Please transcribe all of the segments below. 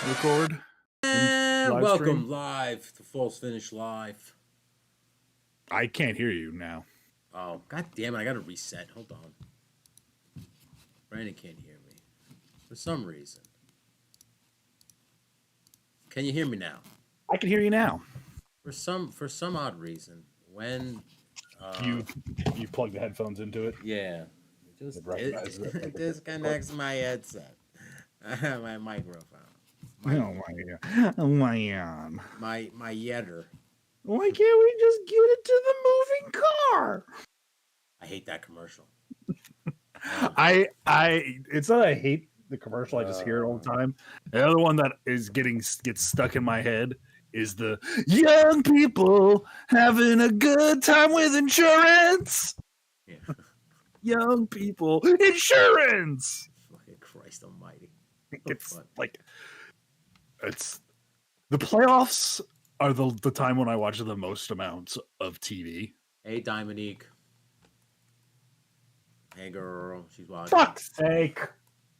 record and And live welcome stream? live to False Finish Live. I can't hear you now. Oh, god damn it, I gotta reset. Hold on. Brandon can't hear me. For some reason. Can you hear me now? I can hear you now. For some odd reason, when You've plugged the headphones into it. yeah. Just It recognizes it like it a disconnects my headset. My microphone. My Oh my god! Oh my god! my yetter. Why can't we just get it to the moving car? I hate that commercial. It's not I hate the commercial. I just hear it all the time. The other one that gets stuck in my head is the young people having a good time with insurance. Yeah. Young people insurance. Fucking Christ almighty. It's like it's the playoffs are the time when I watch the most amount of TV. Hey Dominique. Hey girl, she's watching. Fuck's sake.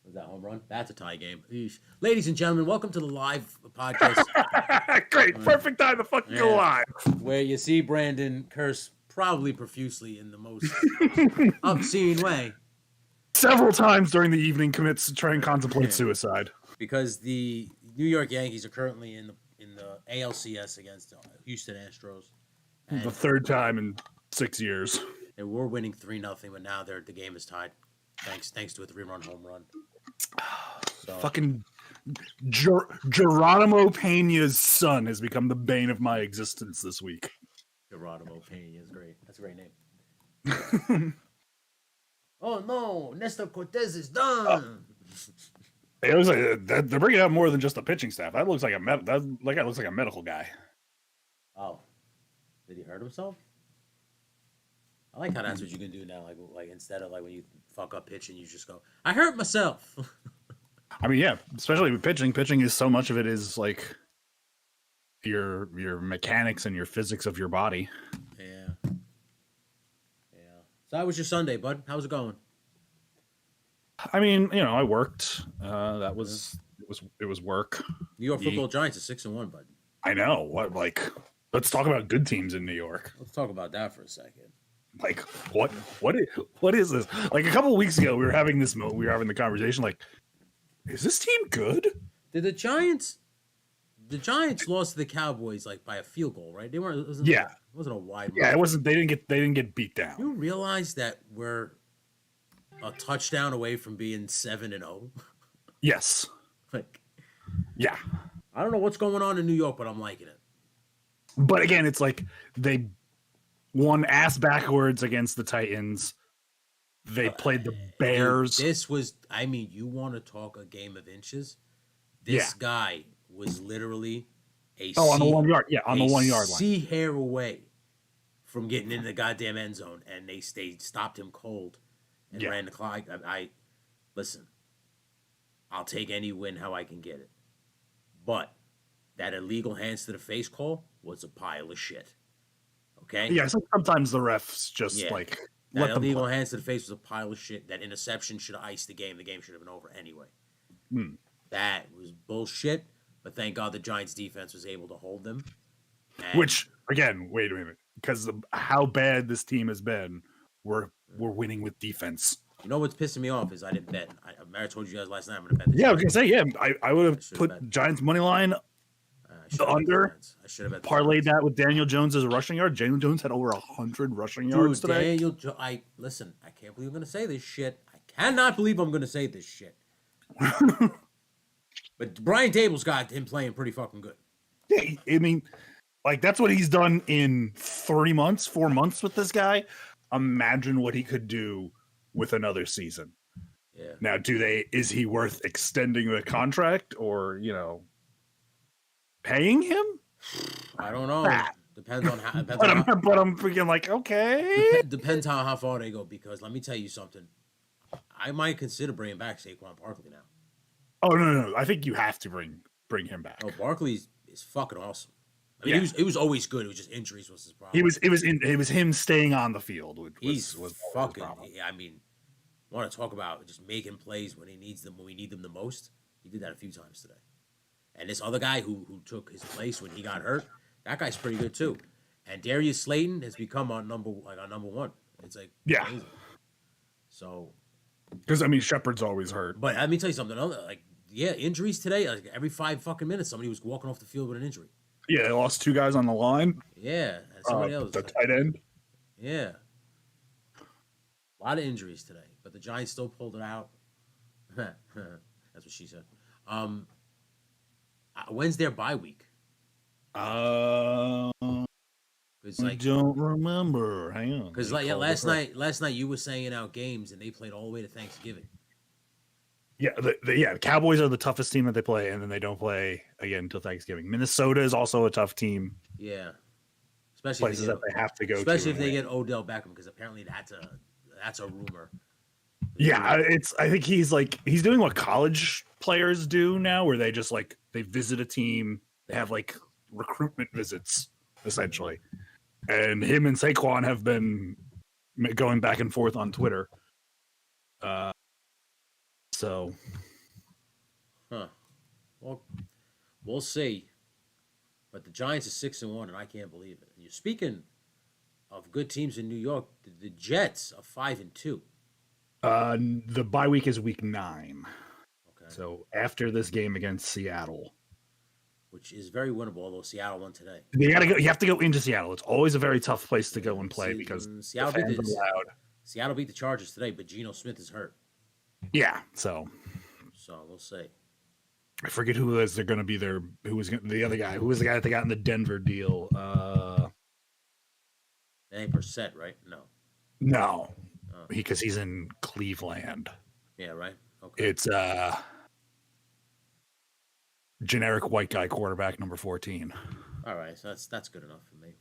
Was that home run? That's a tie game. Eesh. Ladies and gentlemen, welcome to the live podcast. Great, perfect time to fucking go live. Where you see Brandon curse probably profusely in the most obscene way. Several times during the evening try and contemplate suicide. Because the New York Yankees are currently in the ALCS against Houston Astros. And the third time in 6 years. They were winning 3-0, but now the game is tied. Thanks to a 3-run home run. So. Fucking Geronimo Pena's son has become the bane of my existence this week. Geronimo Pena is great. That's a great name. Oh no, Nestor Cortez is done. It looks like they're bringing out more than just the pitching staff. That looks like that looks like a medical guy. Oh, did he hurt himself? I like how that's what you can do now. Like instead of like when you fuck up pitching, you just go, "I hurt myself." I mean, yeah, especially with pitching. Pitching is so much of it is like your mechanics and your physics of your body. Yeah. So how was your Sunday, bud? How's it going? I mean, I worked. That was it was work. New York Football Giants is 6-1, bud. I know. What let's talk about good teams in New York. Let's talk about that for a second. Like what is this? Like a couple of weeks ago, we were having the conversation. Like, is this team good? Did the Giants lost to the Cowboys like by a field goal, right? They weren't. It wasn't a wide. Yeah, it wasn't. They didn't get beat down. You realize that we're a touchdown away from being 7-0. Yes. Yeah. I don't know what's going on in New York, but I'm liking it. But again, it's like they won ass backwards against the Titans. They played the Bears. This was, you want to talk a game of inches? This guy was literally on the 1 yard. Yeah, on the 1 yard line. C hair away from getting into the goddamn end zone, and they stopped him cold and ran the clock. Listen, I'll take any win how I can get it. But that illegal hands to the face call was a pile of shit. Okay? Yeah, sometimes the refs just that illegal hands to the face was a pile of shit. That interception should have iced the game. The game should have been over anyway. That was bullshit. But thank God the Giants defense was able to hold them. Which, again, wait a minute. Because of how bad this team has been, we're winning with defense. You know what's pissing me off is I didn't bet. I told you guys last night I'm going to bet this. Yeah, I was going to say, I would have put Giants money line the under. I should have bet parlayed that with Daniel Jones as a rushing yard. Daniel Jones had over 100 rushing yards today. Listen, I can't believe I'm going to say this shit. I cannot believe I'm going to say this shit. But Brian Dable's got him playing pretty fucking good. Yeah, I mean, like that's what he's done in 4 months with this guy. Imagine what he could do with another season. Yeah. Now, is he worth extending the contract or, paying him? I don't know. Depends on how. But I'm freaking like, okay. Depends how far they go, because let me tell you something. I might consider bringing back Saquon Barkley now. Oh no! I think you have to bring him back. Oh, Barkley is fucking awesome. I mean, he was always good. It was just injuries was his problem. It was him staying on the field. He's fucking. I mean, want to talk about just making plays when he needs them, when we need them the most? He did that a few times today. And this other guy who took his place when he got hurt, that guy's pretty good too. And Darius Slayton has become our number one. It's like Yeah. amazing. So, Because I mean, Shepard's always hurt. but let me tell you something. Like, yeah, injuries today. Like every 5 fucking minutes, somebody was walking off the field with an injury. Yeah, they lost 2 guys on the line. Yeah, and somebody else. The tight end. Yeah, a lot of injuries today, but the Giants still pulled it out. That's what she said. When's their bye week? It's I don't remember. Hang on. Because last night you were saying out games, and they played all the way to Thanksgiving. Yeah, the Cowboys are the toughest team that they play, and then they don't play again until Thanksgiving. Minnesota is also a tough team. Yeah, especially places that they have to go. Especially if they get Odell Beckham, because apparently that's a rumor. Yeah, I think he's doing what college players do now, where they just they visit a team, they have recruitment visits essentially, and him and Saquon have been going back and forth on Twitter. So, well, we'll see. But the Giants are 6-1, and I can't believe it. And you're speaking of good teams in New York. The Jets are 5-2. The bye week is week 9. Okay. So after this game against Seattle, which is very winnable, although Seattle won today. You have to go into Seattle. It's always a very tough place to go and play because Seattle beat the Chargers today, but Geno Smith is hurt. Yeah, so we'll see. I forget who they're going to be there. Who was the other guy? Who was the guy that they got in the Denver deal? That ain't Brissett, right? No, because he's in Cleveland. Yeah, right. Okay. It's generic white guy quarterback number 14. All right, so that's good enough for me.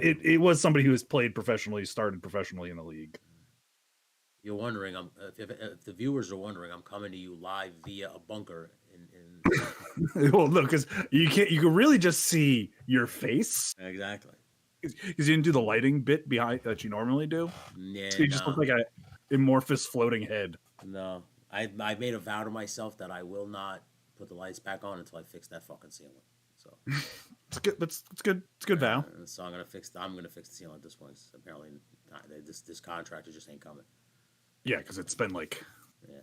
It was somebody who has played professionally, started professionally in the league. You're wondering, if the viewers are wondering, I'm coming to you live via a bunker. Well, no, because you can really just see your face. Exactly. Because you didn't do the lighting bit behind that you normally do. Yeah, so you just look like an amorphous floating head. No, I made a vow to myself that I will not put the lights back on until I fix that fucking ceiling. So it's good. It's good. It's good vow. So I'm gonna fix the ceiling at this point. Apparently, this contractor just ain't coming. Yeah, because it's been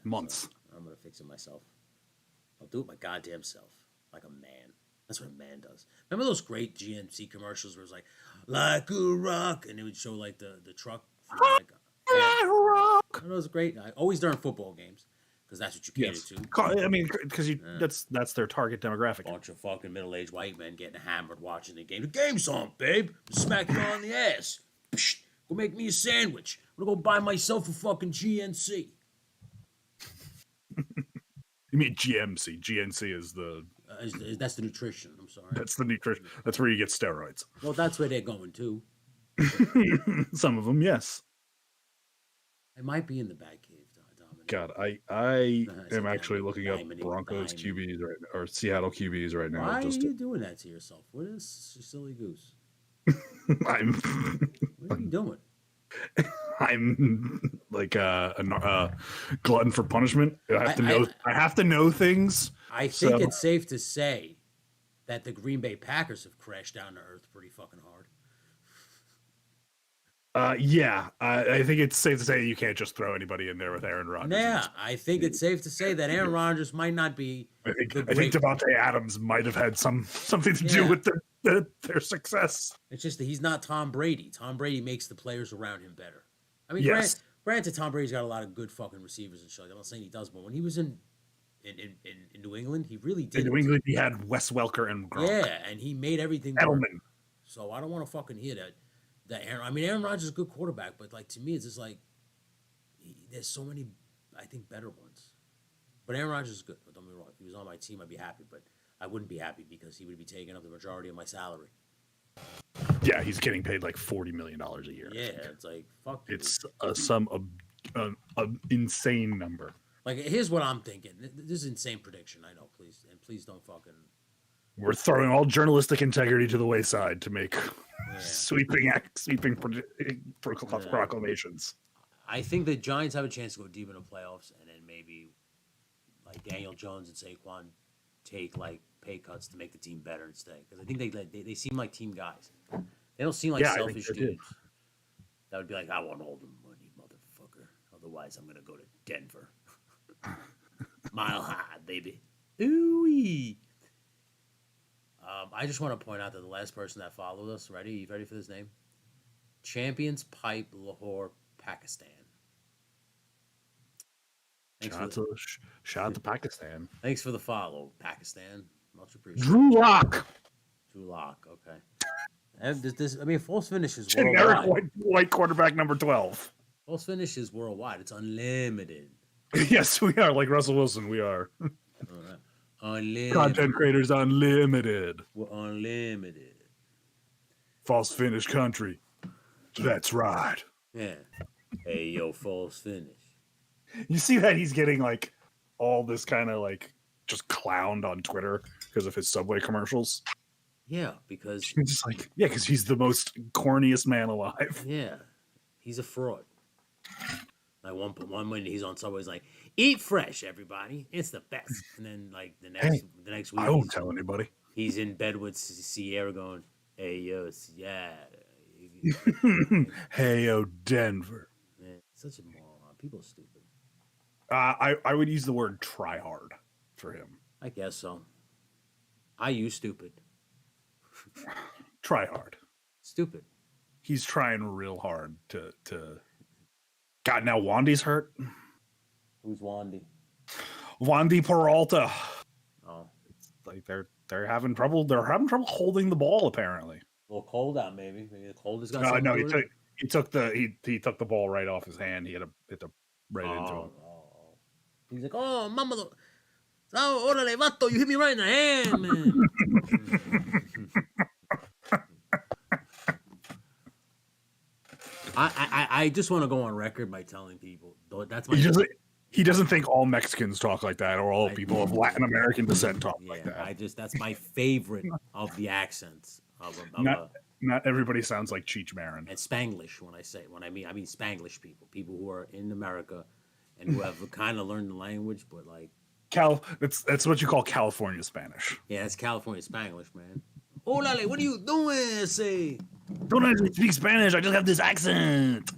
months. So I'm gonna fix it myself. I'll do it my goddamn self, like a man. That's what a man does. Remember those great GMC commercials where it's like a rock, and it would show the truck. Rock. That was great. Always during football games, because that's what you cater to. I mean, because that's their target demographic. Bunch of fucking middle-aged white men getting hammered watching the game. The game's on, babe. Smack you on the ass. Psh, go make me a sandwich. I'm gonna go buy myself a fucking GNC. You mean GMC? GNC is the. That's the nutrition. I'm sorry. That's the nutrition. That's where you get steroids. Well, that's where they're going to. Some of them, yes. I might be in the Batcave, Dominic. God, I am actually looking up Broncos QBs right now, or Seattle QBs right now. Why are you doing that to yourself? What is silly goose? What are you doing? I'm like a glutton for punishment. I have to know things. I think it's safe to say that the Green Bay Packers have crashed down to earth pretty fucking hard. Yeah, I think it's safe to say you can't just throw anybody in there with Aaron Rodgers. Yeah, I think it's safe to say that Aaron Rodgers might not be. I think Davante Adams might have had something to do with their success. It's just that he's not Tom Brady. Tom Brady makes the players around him better. I mean, yes. Granted, Tom Brady's got a lot of good fucking receivers and shit. I'm not saying he does, but when he was in New England, he really did. In New England, he had Wes Welker and Gronk. Yeah, and he made everything Edelman. work. So I don't want to fucking hear that. Aaron Rodgers is a good quarterback, but to me, it's just there's so many, I think, better ones. But Aaron Rodgers is good. Don't get me wrong. If he was on my team, I'd be happy. But I wouldn't be happy because he would be taking up the majority of my salary. Yeah, he's getting paid $40 million a year. Yeah, it's fuck. It's some insane number. Here's what I'm thinking. This is an insane prediction. I know. Please don't fucking. We're throwing all journalistic integrity to the wayside to make sweeping proclamations. I think the Giants have a chance to go deep in the playoffs, and then maybe Daniel Jones and Saquon take like pay cuts to make the team better and stay because I think they seem like team guys. They don't seem like Yeah, I think selfish they do. dudes. That would be like, I want all the money, motherfucker. Otherwise, I'm gonna go to Denver. Mile high, baby. Ooh-wee. I just want to point out that the last person that followed us, ready? You ready for this name? Champions Pipe Lahore, Pakistan. Shout out to Pakistan. Thanks for the follow, Pakistan. Much appreciated. Drew Lock. Drew Lock, okay. And I mean, false finish is Generic worldwide. white quarterback number 12. False finish is worldwide. It's unlimited. Yes, we are. Like Russell Wilson, we are. All right. Unlimited. Content creators unlimited. We're unlimited. False finish country. That's right. Yeah. Hey, yo, false finish. You see that he's getting like all this kind of like just clowned on Twitter because of his Subway commercials. Yeah, because He's just like, yeah, because he's the most corniest man alive. yeah, he's a fraud. Like one minute he's on Subway, he's like, "Eat fresh, everybody, it's the best." And then like the next week, I won't tell anybody. he's in bed with Sierra going, "Hey yo, yeah." Hey yo, Denver. Man, such a moron. People are stupid. I would use the word try hard for him. I guess so. I use stupid. Try hard. Stupid. He's trying real hard to. God, now Wandy's hurt. Who's Wandy? Wandy Peralta. Oh, Like they're having trouble. They're having trouble holding the ball. Apparently. a little cold out, maybe. Maybe the cold has got. No, something no. to do with it? He took the ball right off his hand. He hit the right into him. Oh. He's like, "Oh, mama, oh, orale, vato, you hit me right in the hand, man." I just want to go on record by telling people that's my. He doesn't think all Mexicans talk like that, or all people of Latin American descent talk like that. That's my favorite of the accents of Not everybody sounds like Cheech Marin. and Spanglish I mean Spanglish people who are in America and who have kind of learned the language, but like That's what you call California Spanish. yeah, it's California Spanglish, man. Orale, what are you doing? Say. Don't actually speak Spanish. I just have this accent.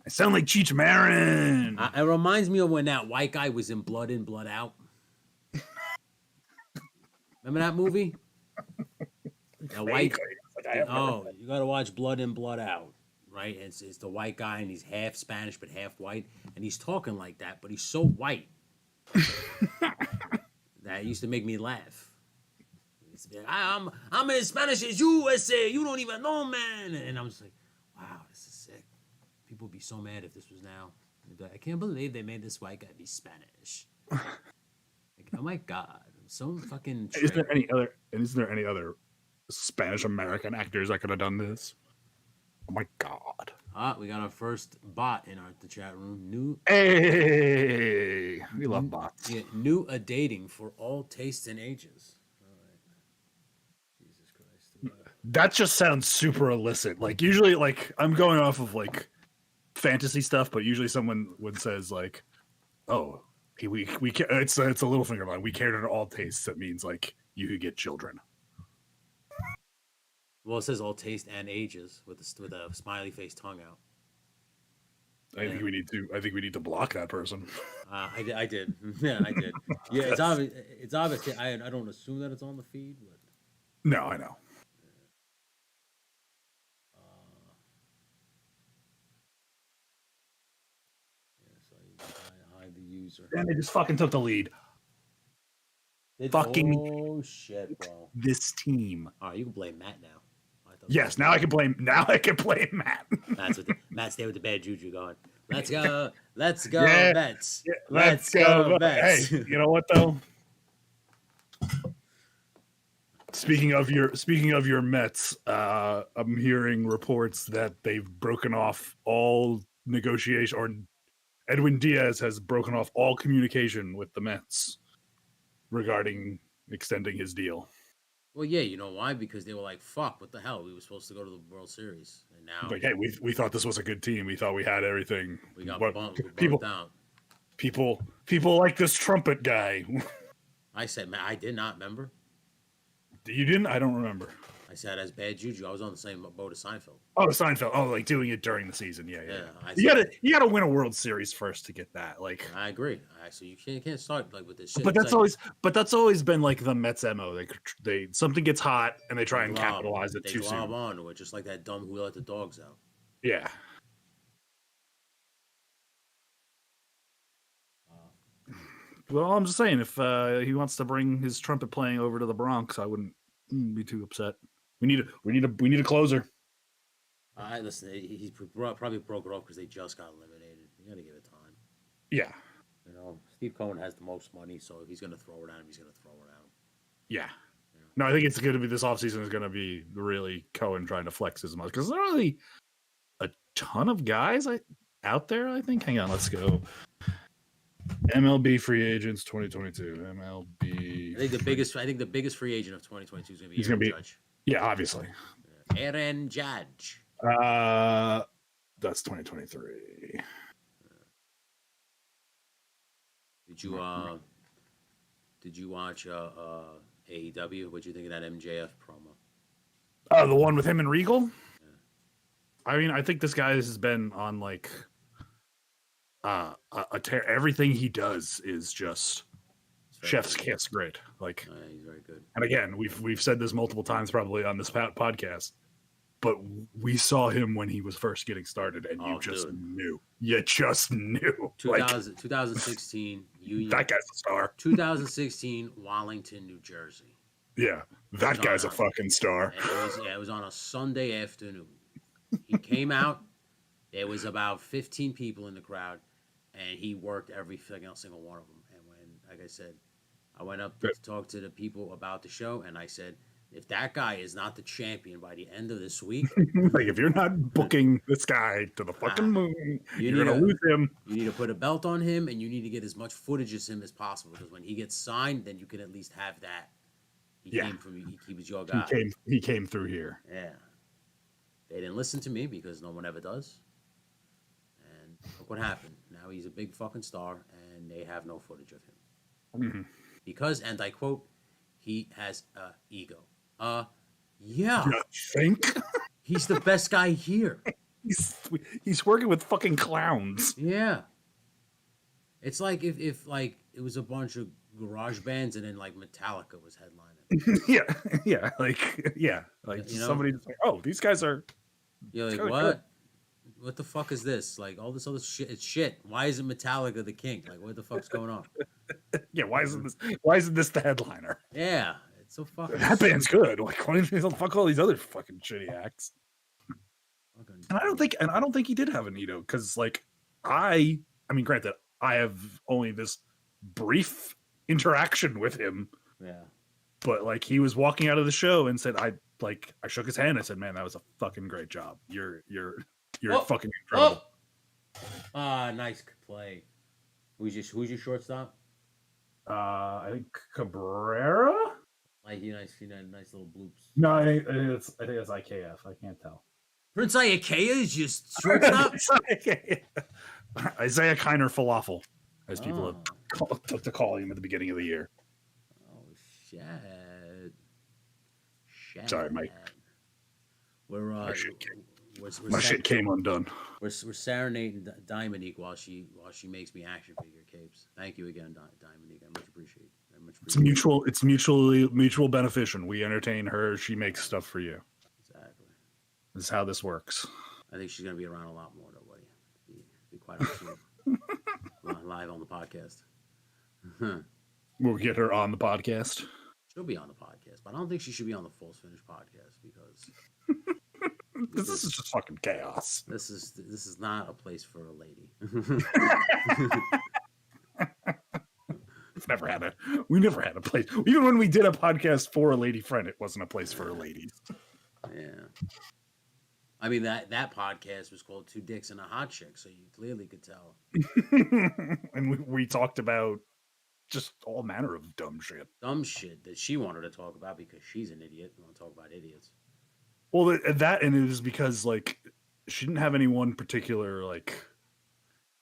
I sound like Cheech Marin. It reminds me of when that white guy was in Blood In, Blood Out. Remember that movie? That white. Oh, you gotta watch Blood In, Blood Out, right? It's the white guy, and he's half Spanish but half white, and he's talking like that, but he's so white that used to make me laugh. He used to be like, I'm as Spanish as USA. You don't even know, man. And I'm just like, wow, this is sick. People would be so mad if this was now. They'd be like, I can't believe they made this white guy be Spanish. Like, oh my god, I'm so fucking. Is there any other Spanish American actors that could have done this? Oh my god! We got our first bot in the chat room. Hey, we love bots. Yeah, new a dating for all tastes and ages. All right. Jesus Christ. That just sounds super illicit. Like usually, like I'm going off of like fantasy stuff, but usually someone would says like, "Oh, we it's a little finger line. We cater to all tastes." That means like you could get children. Well, it says all taste and ages with a smiley face tongue out. I think we need to block that person. I did. Yeah, I did. Yeah, it's obvious. It's obvious. I don't assume that it's on the feed, but No, I know. yeah. So you hide the user. And they just fucking took the lead. Oh shit, bro. This team. All right, you can blame Matt now. Yes, now I can blame Matt. Matt's there with the bad juju going. Let's go, Yeah, Mets. Yeah, Let's go, Mets. Hey, you know what though? Speaking of your Mets, I'm hearing reports that they've broken off all negotiation, or Edwin Diaz has broken off all communication with the Mets regarding extending his deal. Well, yeah, you know why? Because they were like, "Fuck, what the hell? We were supposed to go to the World Series, and now Like, hey, we thought this was a good team. We thought we had everything. we got But bumped people out." people like this trumpet guy. I said, man, I did not remember. You didn't? I don't remember. I said as bad juju. I was on the same boat as Seinfeld. Oh, Seinfeld. Oh, like doing it during the season. Yeah. Yeah, You gotta win a World Series first to get that. Like, I agree. So you can't start like with this shit. but It's that's always been like the Mets MO. They something gets hot and they try they and glob- capitalize it they too glob soon. onto it, just like that dumb who let the dogs out. Yeah. Well, I'm just saying, if he wants to bring his trumpet playing over to the Bronx, I wouldn't be too upset. We need a closer. Listen, he probably broke it off because they just got eliminated. You got to give it time. Yeah. You know, Steve Cohen has the most money, so if he's going to throw it at him, he's going to throw it at him. Yeah. No, I think it's going to be this offseason is going to be really Cohen trying to flex his muscle because there are really a ton of guys out there. I think. Hang on, let's go. MLB free agents 2022. MLB. I think the biggest free agent of 2022 is going to be Aaron Judge. Yeah, obviously. Aaron Judge. That's 2023. Did you watch AEW? What'd you think of that MJF promo? Oh, the one with him and Regal? Yeah. I mean, I think this guy has been on like a tear. Everything he does is just chef's kiss great. Like he's very good. And again, we've said this multiple times probably on this podcast, but we saw him when he was first getting started, and you just knew. You just knew. 2016, Union. That guy's a star. 2016, Wallington, New Jersey. Yeah, that guy's a fucking star. It was on a Sunday afternoon. He came out. There was about 15 people in the crowd, and he worked every single one of them. And when, like I said, I went up to talk to the people about the show, and I said, if that guy is not the champion by the end of this week, like if you're not booking this guy to the fucking moon, you're gonna lose him. You need to put a belt on him, and you need to get as much footage as him as possible. Because when he gets signed, then you can at least have that. He was your guy. He came through here. Yeah. They didn't listen to me because no one ever does. And look what happened. Now he's a big fucking star, and they have no footage of him. Mm-hmm. Because, and I quote, he has a ego. Yeah. You think? He's the best guy here. He's working with fucking clowns. Yeah. It's like if like it was a bunch of garage bands and then like Metallica was headlining. Like somebody's like, oh, these guys are. You're like, what? Good. What the fuck is this? Like all this other shit. It's shit. Why isn't Metallica the king? Like what the fuck's going on? Yeah, why isn't this the headliner? Yeah, it's so fucking. That band's good. Like, why don't fuck all these other fucking shitty acts? And I don't think he did have an ego because, like, I mean, granted, I have only this brief interaction with him. Yeah. But like, he was walking out of the show and said, I shook his hand. I said, "Man, that was a fucking great job. You're fucking incredible." Nice play. Who's your shortstop? I think Cabrera. Like nice little bloops. No, I think it's IKF. I can't tell. Prince Iakea is just shortstop. Isaiah Kiner Falafel, as people have to call him at the beginning of the year. Oh shit! Sorry, Mike. My shit came undone. We're serenading Diamonique while she makes me action figure capes. Thank you again, Diamonique. I much appreciate it. It's mutual beneficial. We entertain her. She makes stuff for you. Exactly. This is how this works. I think she's gonna be around a lot more, though, buddy. Be quite honest. Live on the podcast. We'll get her on the podcast. She'll be on the podcast, but I don't think she should be on the Full Finish podcast because this is just fucking chaos. This is not a place for a lady. We never had a place. Even when we did a podcast for a lady friend, it wasn't a place for ladies. Yeah. I mean that podcast was called Two Dicks and a Hot Chick, so you clearly could tell. And we talked about just all manner of dumb shit. Dumb shit that she wanted to talk about because she's an idiot. We want to talk about idiots. Well, and it was because like she didn't have any one particular like.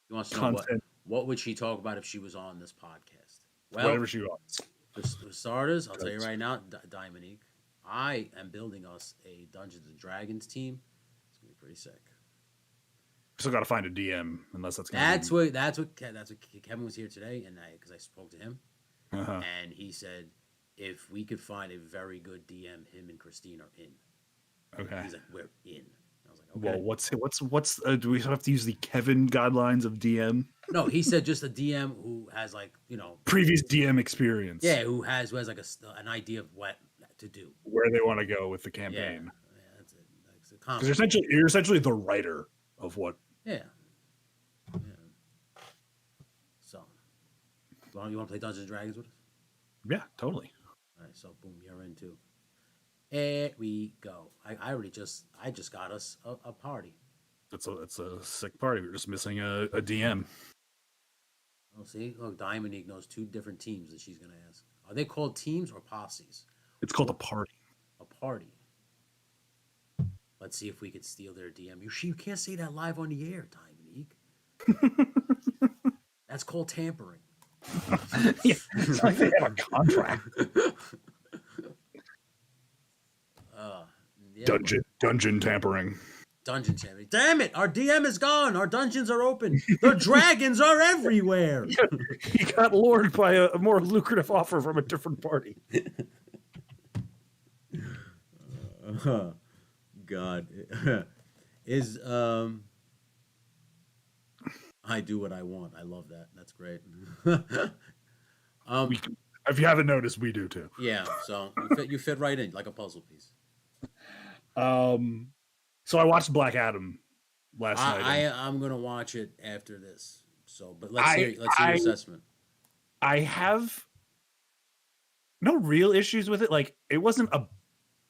You want to know what would she talk about if she was on this podcast? Well, whatever she wants. For starters, I'll tell you right now, Dominique, I am building us a Dungeons and Dragons team. It's gonna be pretty sick. Still got to find a DM, unless that's gonna That's what Kevin was here today, and because I spoke to him, and he said if we could find a very good DM, him and Christine are in. Okay. He's like, we're in. I was like, okay. Well, what's do we have to use the Kevin guidelines of DM? No, he said just a DM who has like previous DM experience. Yeah, who has like an idea of what to do, where they want to go with the campaign. Yeah, that's it. Because you're essentially the writer of what. Yeah. So, you want to play Dungeons and Dragons with us? Yeah, totally. All right, so boom, you're in too. Here we go. I just got us a party. It's a sick party. We're just missing a DM. Oh, see, look, Dominique knows 2 different teams that she's gonna ask. Are they called teams or posses? It's called a party. A party. Let's see if we could steal their DM. You can't say that live on the air, Dominique. That's called tampering. Yeah, it's like they have a contract. Yeah. Dungeon tampering. Dungeon tampering. Damn it! Our DM is gone. Our dungeons are open. The dragons are everywhere. He got lured by a more lucrative offer from a different party. God, is I do what I want. I love that. That's great. If you haven't noticed, we do too. Yeah, so you fit right in like a puzzle piece. So I watched Black Adam last night. I'm gonna watch it after this. So, but let's hear your assessment. I have no real issues with it. Like, it wasn't a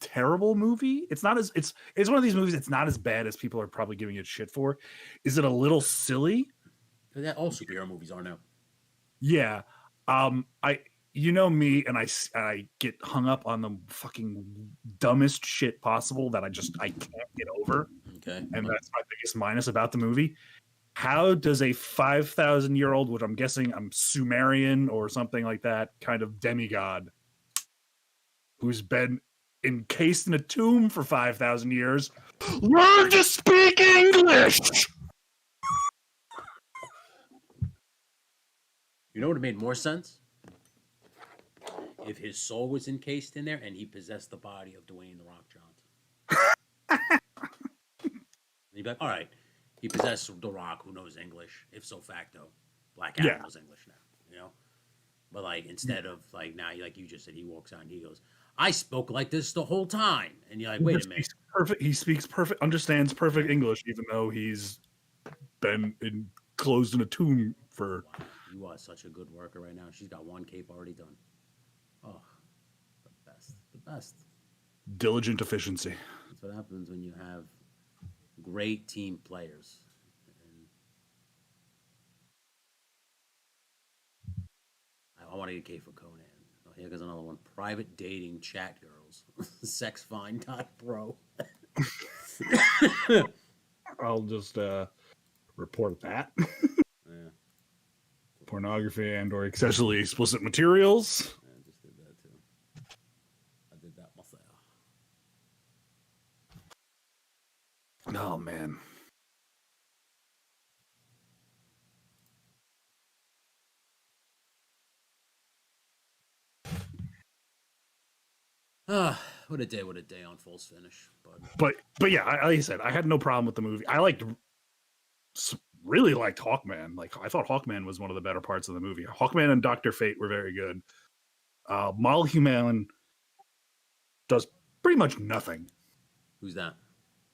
terrible movie. It's not as it's one of these movies. It's not as bad as people are probably giving it shit for. Is it a little silly? That all superhero movies are now. Yeah. You know me, and I get hung up on the fucking dumbest shit possible that I can't get over. Okay. And that's my biggest minus about the movie. How does a 5,000-year-old, which I'm guessing I'm Sumerian or something like that, kind of demigod, who's been encased in a tomb for 5,000 years, learn to speak English? You know what would have made more sense? If his soul was encased in there and he possessed the body of Dwayne The Rock Johnson. You'd be like, all right, he possessed The Rock, who knows English, if so facto. Black Adam knows English now, But like, instead of like now, like you just said, he walks out and he goes, I spoke like this the whole time. And you're like, wait a minute. He speaks perfect, understands perfect English, even though he's been enclosed in a tomb for... Wow. You are such a good worker right now. She's got 1 cape already done. Oh, the best. Diligent efficiency. That's what happens when you have great team players. And I want to get a cape for Conan. Oh, here goes another one. Private dating chat girls. Sexfine.pro. I'll just report that. Yeah. Pornography and or excessively explicit materials. I just did that too. I did that myself. Oh man. What a day on Full's Finish. But yeah, like I said, I had no problem with the movie. I really liked Hawkman. Like, I thought Hawkman was one of the better parts of the movie. Hawkman and Dr. Fate were very good. Molecule does pretty much nothing. Who's that?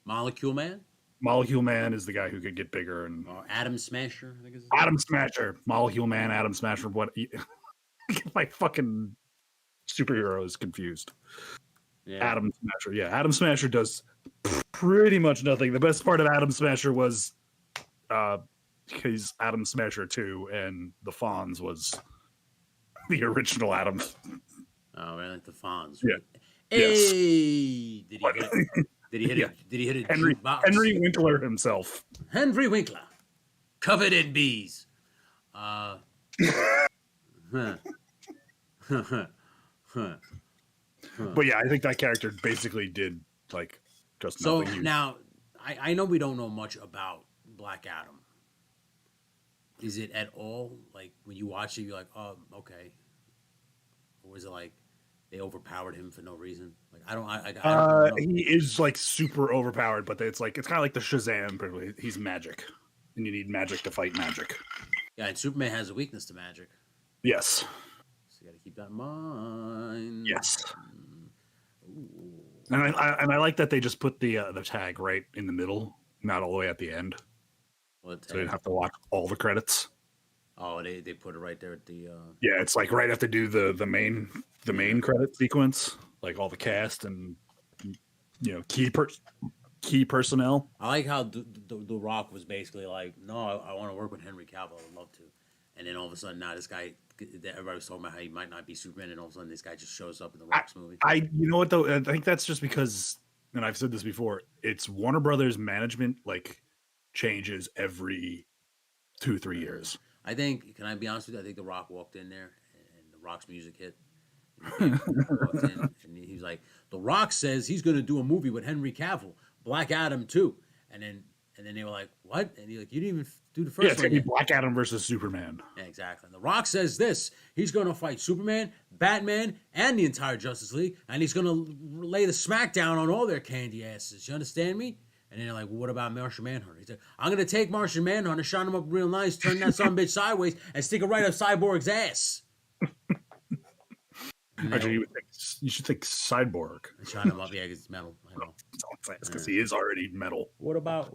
Molecule Man? Molecule Man is the guy who could get bigger. And Atom Smasher, I think is Atom Smasher. Molecule Man, Atom Smasher. What? My fucking superhero is confused. Yeah. Atom Smasher. Yeah, Atom Smasher does pretty much nothing. The best part of Atom Smasher was he's Atom Smasher 2, and the Fonz was the original Atom. Oh, really? The Fonz. Yeah. Hey! Yes. Did he hit it? Did he hit it? Henry Winkler himself. Henry Winkler. Covered in bees. Huh. Huh. But yeah, I think that character basically did like just So nothing. now, I know we don't know much about Black Adam. Is it at all like when you watch it, you're like, oh, okay, or was it like they overpowered him for no reason? Like I don't know. He is like super overpowered, but it's kind of like the Shazam. But he's magic, and you need magic to fight magic. Yeah, and Superman has a weakness to magic, Yes. so you got to keep that in mind. Yes. Ooh. And I like that they just put the tag right in the middle, not all the way at the end, What so you don't have to watch all the credits. Oh, they put it right there at the. Yeah, it's like right after do the main credit sequence, like all the cast and key personnel. I like how the Rock was basically like, no, I want to work with Henry Cavill. I would love to, and then all of a sudden, now this guy, everybody was talking about how he might not be Superman, and all of a sudden, this guy just shows up in the Rock's movie. You know what though? I think that's just because, and I've said this before, it's Warner Brothers management like changes every 2-3 years. I think, can I be honest with you? I think The Rock walked in there and The Rock's music hit. And he walked in and he was like, The Rock says he's going to do a movie with Henry Cavill, Black Adam too. And then they were like, what? And he's like, you didn't even do the first Yeah, it's one gonna be yet. Black Adam versus Superman. Yeah, exactly. And The Rock says this. He's going to fight Superman, Batman, and the entire Justice League. And he's going to lay the smackdown on all their candy asses. You understand me? And then they're like, well, what about Martian Manhunter? He said, I'm going to take Martian Manhunter, shine him up real nice, turn that son bitch sideways, and stick it right up Cyborg's ass. Actually, you should think Cyborg. Shine him up, yeah, because it's metal. I know. Because he is already metal. What about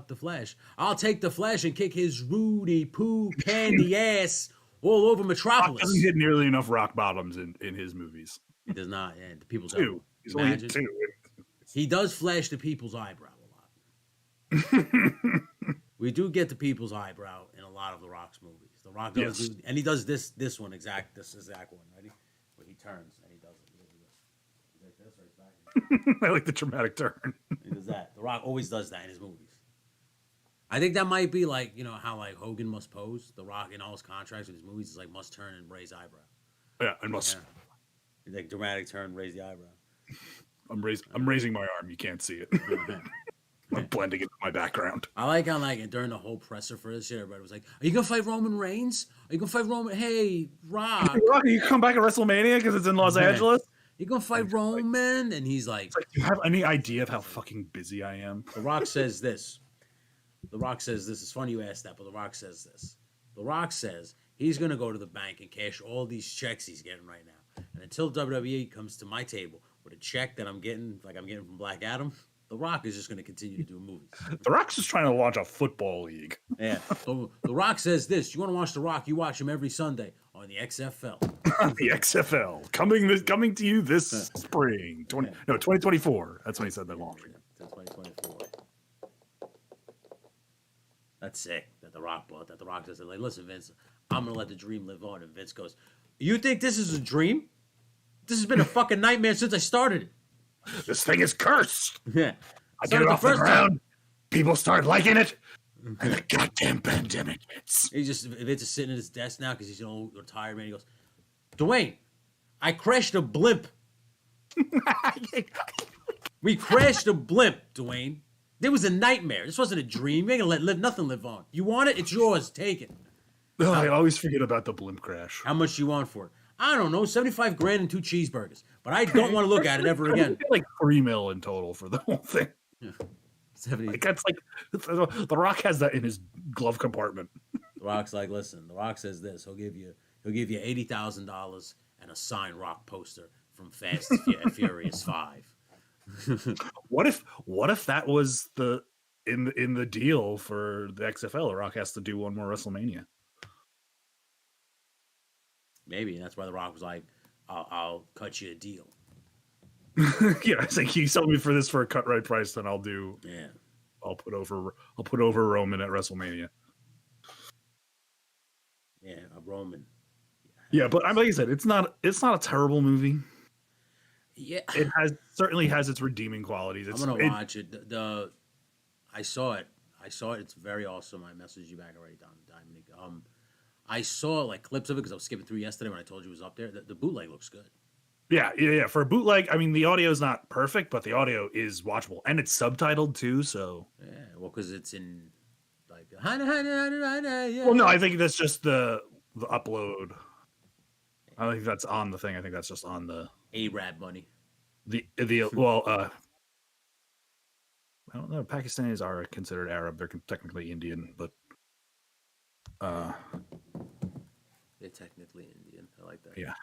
the Flash? I'll take the Flash and kick his Rudy Poo candy ass all over Metropolis. Rock doesn't hit nearly enough rock bottoms in his movies. He does not. Yeah, the people's Two. He's only hit Imagine. two. He does flash the people's eyebrow a lot. We do get the people's eyebrow in a lot of The Rock's movies. The Rock does Yes. do, and he does this one exact one, ready? Where he turns and he does it. He's like this, right back. I like the dramatic turn. He does that. The Rock always does that in his movies. I think that might be like, how like Hogan must pose. The Rock in all his contracts with his movies is like must turn and raise eyebrow. Yeah, I must. Yeah. He's like dramatic turn, raise the eyebrow. I'm raising my arm. You can't see it. I'm blending into my background. I like how like during the whole presser for this shit, everybody was like, "Are you gonna fight Roman Reigns? Are you gonna fight Roman? Hey, Rock, Rock, you come back at WrestleMania because it's in Los Angeles. you gonna fight Roman?" And he's like, It's like, do you have any idea of how fucking busy I am? The Rock says this. The Rock says this. It's funny you asked that, but The Rock says this. The Rock says he's gonna go to the bank and cash all these checks he's getting right now. And until WWE comes to my table with a check that I'm getting, like I'm getting from Black Adam, The Rock is just gonna continue to do movies. The Rock's just trying to launch a football league. Yeah. So The Rock says this. You want to watch The Rock? You watch him every Sunday on the XFL. The XFL coming to you this spring. 2024. That's when he said that launch. That's 2024. That's sick that The Rock bought that. The Rock says, like, listen, Vince, I'm going to let the dream live on. And Vince goes, you think this is a dream? This has been a fucking nightmare since I started it. This thing is cursed. Yeah. I get it off the ground. People start liking it. And the goddamn pandemic hits. Vince is sitting at his desk now because he's an old retired man. He goes, Dwayne, I crashed a blimp. We crashed a blimp, Dwayne. It was a nightmare. This wasn't a dream. You ain't gonna let nothing live on. You want it? It's yours. Take it. Oh, I always forget about the blimp crash. How much you want for it? I don't know, 75 grand and 2 cheeseburgers. But I don't want to look at it ever again. Like $3 million in total for the whole thing. Yeah. 70. Like that's like the Rock has that in his glove compartment. The Rock's like, listen. The Rock says this. He'll give you $80,000 and a signed Rock poster from Fast and Furious 5. What if that was in the deal for the XFL? The Rock has to do one more WrestleMania. Maybe, and that's why The Rock was like, I'll cut you a deal. Yeah, it's like you sell me for this for a cut right price, then I'll put over Roman at WrestleMania. Yeah, a Roman. Yeah, but like I said, it's not a terrible movie. Yeah, It certainly has its redeeming qualities. I'm gonna watch it. I saw it. It's very awesome. I messaged you back already, Dominic. I saw like clips of it because I was skipping through yesterday when I told you it was up there. The bootleg looks good. Yeah. For a bootleg, I mean, the audio is not perfect, but the audio is watchable, and it's subtitled too. So, Yeah, well, because it's in like well, no, I think that's just the upload. I don't think that's on the thing. I think that's just on Arab money. the well. I don't know. Pakistanis are considered Arab. They're technically Indian, but uh, They're technically Indian. I like that. yeah,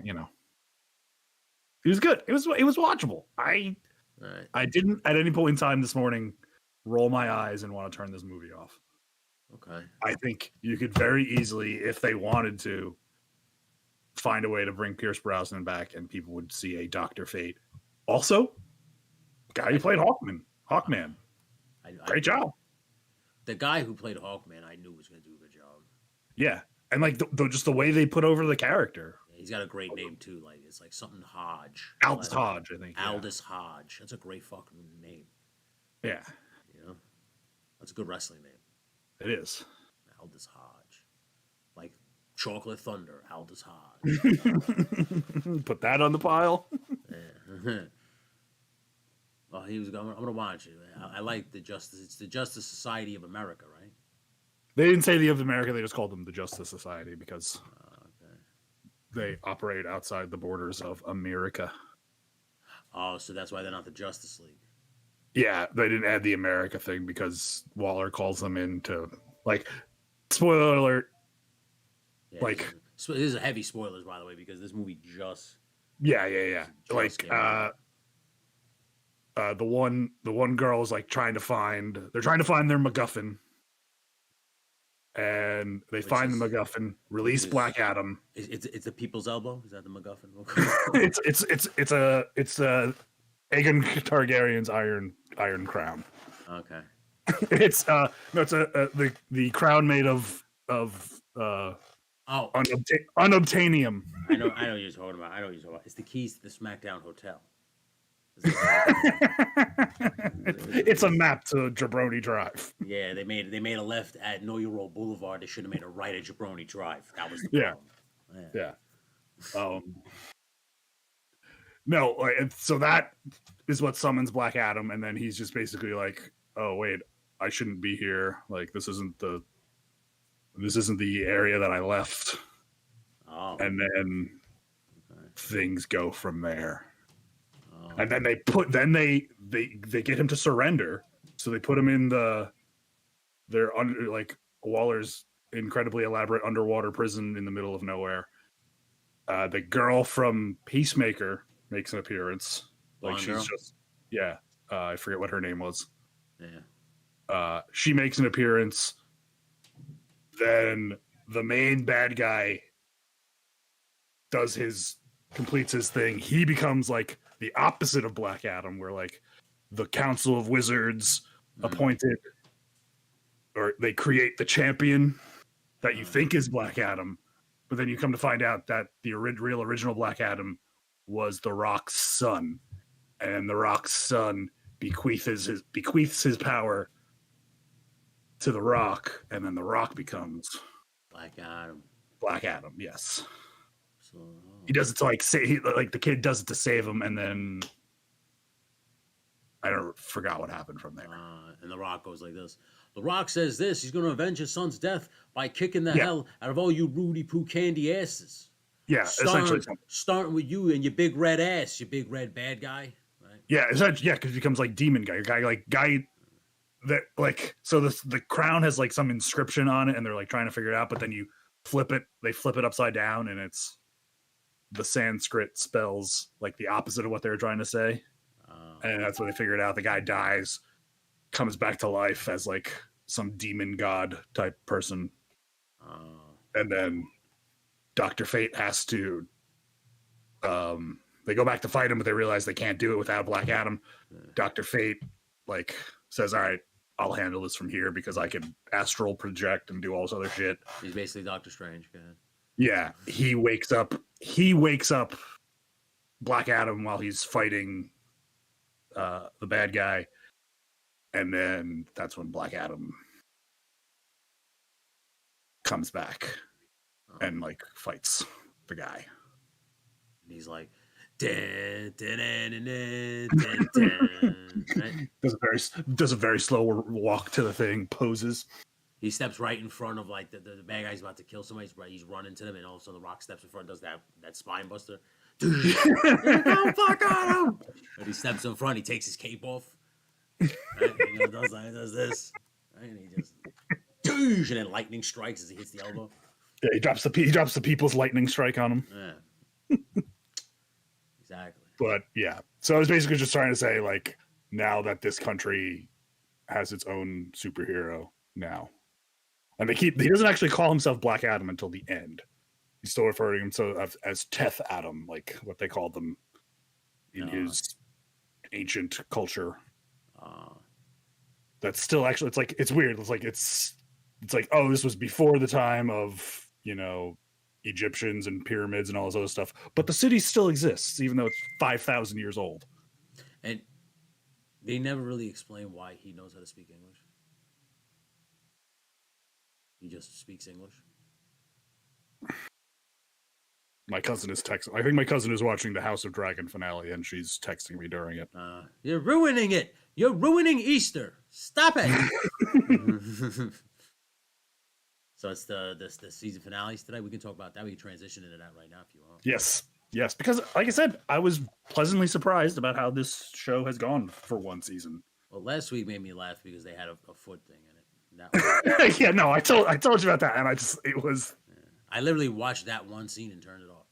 you know, it was good. It was watchable. All right. I didn't at any point in time this morning roll my eyes and want to turn this movie off. Okay. I think you could very easily, if they wanted to, find a way to bring Pierce Brosnan back, and people would see a Dr. Fate. Also, guy who played Hawkman. Great job. The guy who played Hawkman, I knew was going to do a good job. Yeah, and like just the way they put over the character. Yeah, he's got a great name too. Like it's like something Hodge. Aldous Hodge, I think. Aldous Hodge. That's a great fucking name. Yeah. You know, that's a good wrestling name. It is. Aldous Hodge. Like Chocolate Thunder, Aldous Hodge. Put that on the pile. Yeah. Oh, he was going. I'm gonna watch it. I like the Justice. It's the Justice Society of America, right? They didn't say the of America. They just called them the Justice Society because Okay. they operate outside the borders of America. Oh, so that's why they're not the Justice League. Yeah, they didn't add the America thing because Waller calls them in to, like, spoiler alert. Yeah, Like, this is a heavy spoilers, by the way, because this movie just yeah. just Like, came out. the one girl is like trying to find their MacGuffin, and they Which find is- the MacGuffin, release is- Black Adam. It's the People's Elbow. Is that the MacGuffin? it's Aegon Targaryen's iron crown. Okay. It's no, it's the crown made of Oh, unobtainium. I know what you're talking about. It's the keys to the SmackDown Hotel. It's a map to Jabroni Drive. Yeah, they made a left at Know Your Roll Boulevard. They should have made a right at Jabroni Drive. That was the Yeah. problem. Yeah. No, so that is what summons Black Adam, and then he's just basically like, "Oh wait, I shouldn't be here. Like this isn't the area that I left." Oh. And then things go from there. Oh. And then they get him to surrender, so they put him in their under like Waller's incredibly elaborate underwater prison in the middle of nowhere. The girl from Peacemaker makes an appearance. Like Blonde she's girl? just I forget what her name was. Yeah. She makes an appearance. Then the main bad guy completes his thing. He becomes like the opposite of Black Adam, where like the Council of Wizards appointed, or they create the champion that you think is Black Adam, but then you come to find out that the real original Black Adam was The Rock's son, and The Rock's son bequeaths his power to The Rock, and then The Rock becomes Black Adam. Black Adam. Yes. So He does it to like the kid does it to save him, and then I don't forgot what happened from there. and The Rock goes like this. The Rock says this. He's going to avenge his son's death by kicking the hell out of all you Rudy Poo candy asses. Yeah, essentially. Starting with you and your big red ass, you big red bad guy. Right? Yeah, essentially. Yeah, because he becomes like demon guy, guy that like so the crown has like some inscription on it, and they're like trying to figure it out, but then they flip it upside down, and it's the Sanskrit spells like the opposite of what they were trying to say. And that's what they figured out. The guy dies, comes back to life as like some demon god type person. And then Dr. Fate has to they go back to fight him, but they realize they can't do it without Black Adam. Dr. Fate like says, "All right, I'll handle this from here because I can astral project and do all this other shit." He's basically Doctor Strange. Go ahead. Yeah, he wakes up Black Adam while he's fighting the bad guy, and then that's when Black Adam comes back and like fights the guy. And he's like, dun, dun, dun, dun, dun, dun, dun, right? Does a very slow walk to the thing, poses. He steps right in front of like the bad guy's about to kill somebody. He's running to them, and all of a sudden the Rock steps in front, does that spine buster. Don't fuck on him! But he steps in front, he takes his cape off, right? And he does this, right? And he just and then lightning strikes as he hits the elbow. Yeah, he drops the people's lightning strike on him. Yeah, exactly. But yeah, so I was basically just trying to say, like, now that this country has its own superhero now, and he doesn't actually call himself Black Adam until the end. He's still referring to himself as Teth Adam, like what they called them in his ancient culture. That's still actually, it's weird. It's like, oh, this was before the time of, Egyptians and pyramids and all this other stuff. But the city still exists, even though it's 5,000 years old. And they never really explain why he knows how to speak English. He just speaks English. My cousin is texting. I think my cousin is watching the House of Dragon finale, and she's texting me during it. You're ruining it. You're ruining Easter. Stop it. So it's the season finales today. We can talk about that. We can transition into that right now if you want. Yes, because like I said, I was pleasantly surprised about how this show has gone for one season. Well, last week made me laugh because they had a foot thing in it. Was... Yeah, no, I told you about that, and it was. Yeah. I literally watched that one scene and turned it off.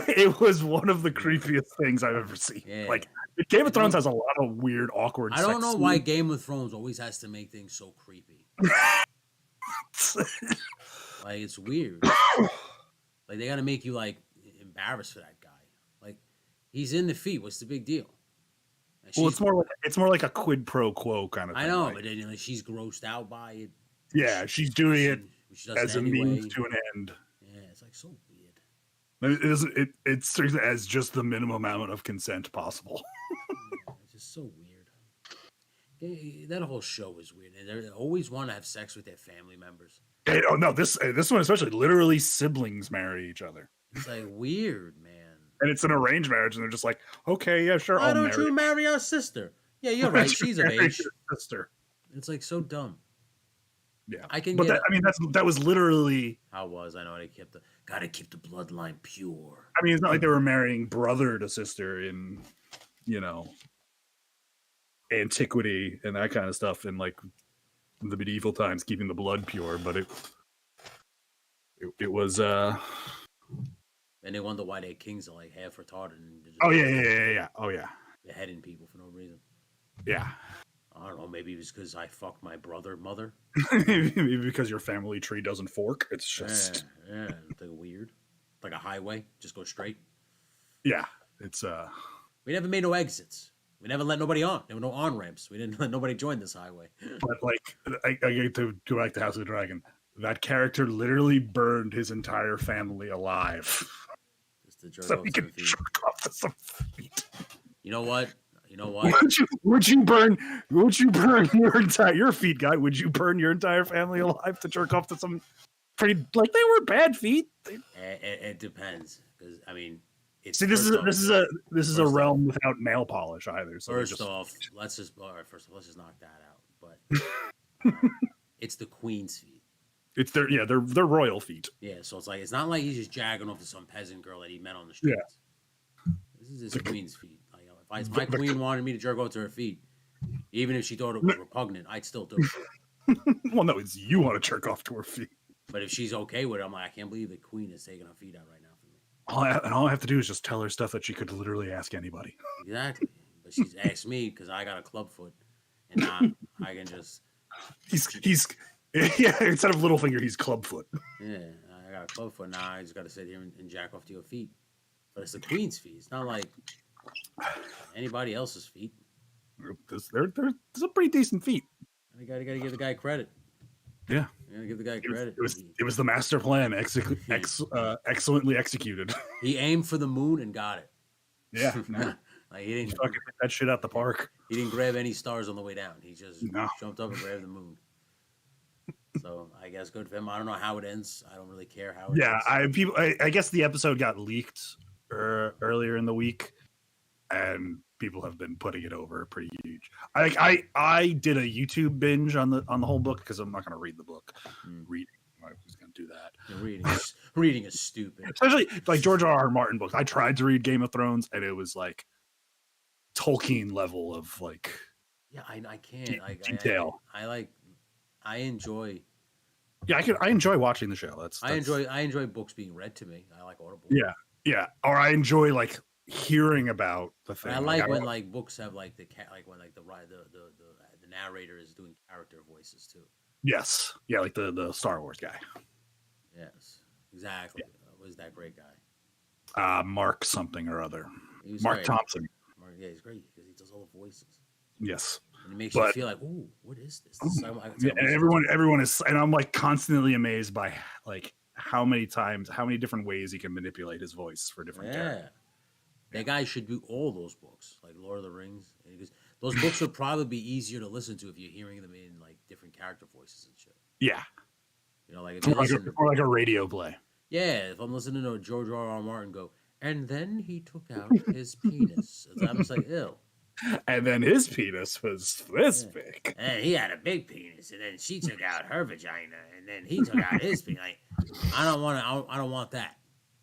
It was one of the creepiest things I've ever seen. Yeah. Like, Game of Thrones has a lot of weird, awkward. I don't know why Game of Thrones always has to make things so creepy. Like, it's weird. Like, they got to make you like embarrassed for that guy. Like, he's in the feet. What's the big deal? Well, it's more like a quid pro quo kind of thing. I know, right? But then, like, she's grossed out by it. Yeah, she's doing it as a means to an end. Yeah, it's like so weird. It's as just the minimum amount of consent possible. It's just so weird. That whole show is weird, and they always want to have sex with their family members. Hey, oh no, this one especially, literally siblings marry each other. It's like weird, man. And it's an arranged marriage, and they're just like, okay, yeah, sure. Why don't you marry our sister? Yeah, you're right. She's of age. Sister. It's like so dumb. Yeah, I can. But that was literally. How was I know they gotta keep the bloodline pure. I mean, it's not like they were marrying brother to sister in, antiquity and that kind of stuff, and like the medieval times, keeping the blood pure. But it was. And they wonder why their kings are like half retarded. And oh yeah. Oh yeah. Beheading people for no reason. Yeah. I don't know. Maybe it was because I fucked my mother. Maybe because your family tree doesn't fork. It's just yeah, it's like weird. Like a highway, just go straight. Yeah, it's We never made no exits. We never let nobody on. There were no on ramps. We didn't let nobody join this highway. But like, I get to go back to House of the Dragon. That character literally burned his entire family alive. Just to jerk off some feet. You know what? Would you burn your feet, guy? Would you burn your entire family alive to jerk off to some pretty, like, they were bad feet? It depends, because I mean, see, this is a realm without nail polish either. So first off, let's just knock that out. But it's the queen's feet. It's they're royal feet. Yeah, so it's not like he's just jagging off to some peasant girl that he met on the streets. Yeah. This is his queen's feet. Like, if my queen wanted me to jerk off to her feet, even if she thought it was repugnant, I'd still do it. Well, no, it's you want to jerk off to her feet. But if she's okay with it, I'm like, I can't believe the queen is taking her feet out right now for me. All I have to do is just tell her stuff that she could literally ask anybody. Exactly. But she's asked me because I got a club foot, and now I can just. He's yeah. Instead of Littlefinger, he's Clubfoot. Yeah, I got a club foot now. I just got to sit here and jack off to your feet. But it's the queen's feet. It's not like anybody else's feet. They're some pretty decent feet. You gotta give the guy credit. Yeah, you gotta give the guy credit. It was the master plan, excellently executed. He aimed for the moon and got it. Yeah, like he didn't fucking hit that shit out the park. He didn't grab any stars on the way down. He just jumped up and grabbed the moon. So I guess good for him. I don't know how it ends. I don't really care how it ends. I guess the episode got leaked earlier in the week, and people have been putting it over pretty huge. I did a YouTube binge on the whole book because I'm not going to read the book. Reading, I was going to do that. Reading is stupid, especially like George R.R. Martin books. I tried to read Game of Thrones, and it was like Tolkien level of like. Yeah, I can't. Detail. I enjoy. Yeah, I enjoy watching the show. That's I enjoy books being read to me. I like Audible. Yeah. Or I enjoy like hearing about the thing. I like when like books have like the narrator is doing character voices too. Yes. Yeah, like the Star Wars guy. Yes, exactly. Yeah. Was that great guy? Mark something or other. Mark great. Thompson. Yeah, he's great because he does all the voices. Yes. And it makes you feel like, ooh, what is this? And everyone is, and I'm like constantly amazed by like how many different ways he can manipulate his voice for different characters. That guy should do all those books, like Lord of the Rings, because those books would probably be easier to listen to if you're hearing them in like different character voices and shit. Yeah. You know, like if you or like a radio play. Yeah, if I'm listening to George R.R. Martin go, and then he took out his penis. I'm just like, ew. And then his penis was this big. And he had a big penis, and then she took out her vagina, and then he took out his penis. Like, I don't want that.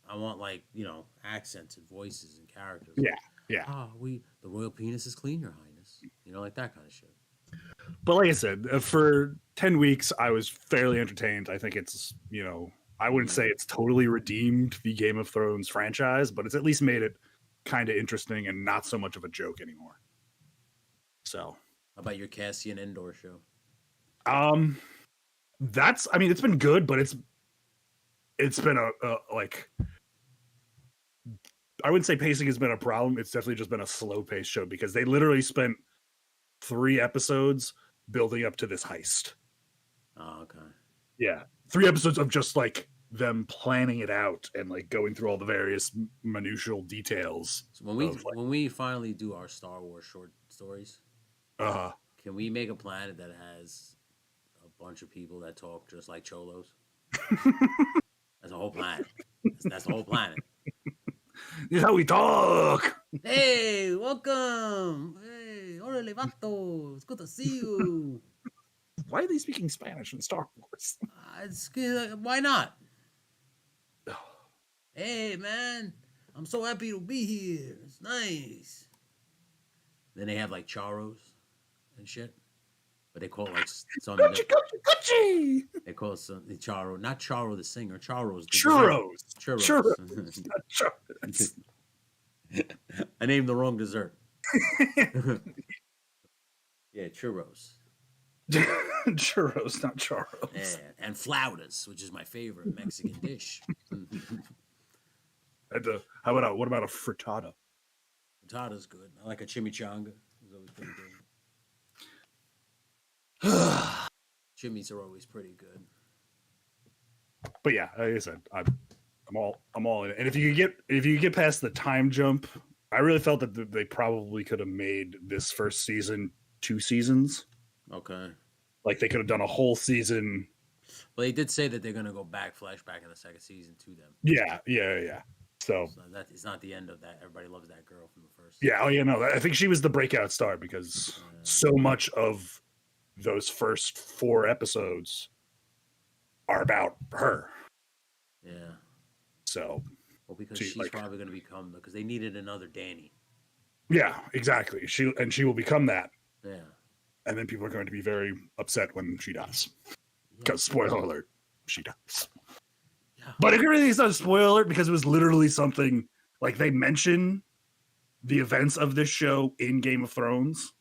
I want like, you know, accents and voices and characters. Yeah. The royal penis is clean, Your Highness. You know, like that kind of shit. But like I said, for 10 weeks, I was fairly entertained. I think it's, you know, I wouldn't say it's totally redeemed the Game of Thrones franchise, but it's at least made it kind of interesting and not so much of a joke anymore. So, how about your Cassian Andor show? It's been good, but it's been a like, I wouldn't say pacing has been a problem. It's definitely just been a slow paced show because they literally spent 3 episodes building up to this heist. Oh, okay. Yeah. 3 episodes of just like them planning it out and like going through all the various minutial details. So when we finally do our Star Wars short stories, can we make a planet that has a bunch of people that talk just like cholos? That's a whole planet. That's the whole planet. This is how we talk. Hey, welcome. Hey, orale vato. It's good to see you. Why are they speaking Spanish in Star Wars? Why not? Hey, man. I'm so happy to be here. It's nice. Then they have like charos and shit. But they call it like something. Gucci. They call it something Charo. Not Charo the singer. Charos. Churros. I named the wrong dessert. Yeah, churros. Churros, not charos. Yeah, and flautas, which is my favorite Mexican dish. What about a frittata? Frittata's good. I like a chimichanga. It's always pretty good. Chimmies are always pretty good. But yeah, like I said, I'm all in it. And if you get past the time jump, I really felt that they probably could have made this first season 2 seasons. Okay. Like they could have done a whole season. Well, they did say that they're gonna go flashback in the second season to them. Yeah. So that it's not the end of that. Everybody loves that girl from the first. Yeah. Oh yeah. No, I think she was the breakout star because so much of those first 4 episodes are about her. Yeah. So. Well, because she's probably going to become because they needed another Danny. Yeah, exactly. She will become that. Yeah. And then people are going to be very upset when she dies. Because spoiler alert, she dies. Yeah. But it really is not a spoiler alert because it was literally something like they mention the events of this show in Game of Thrones.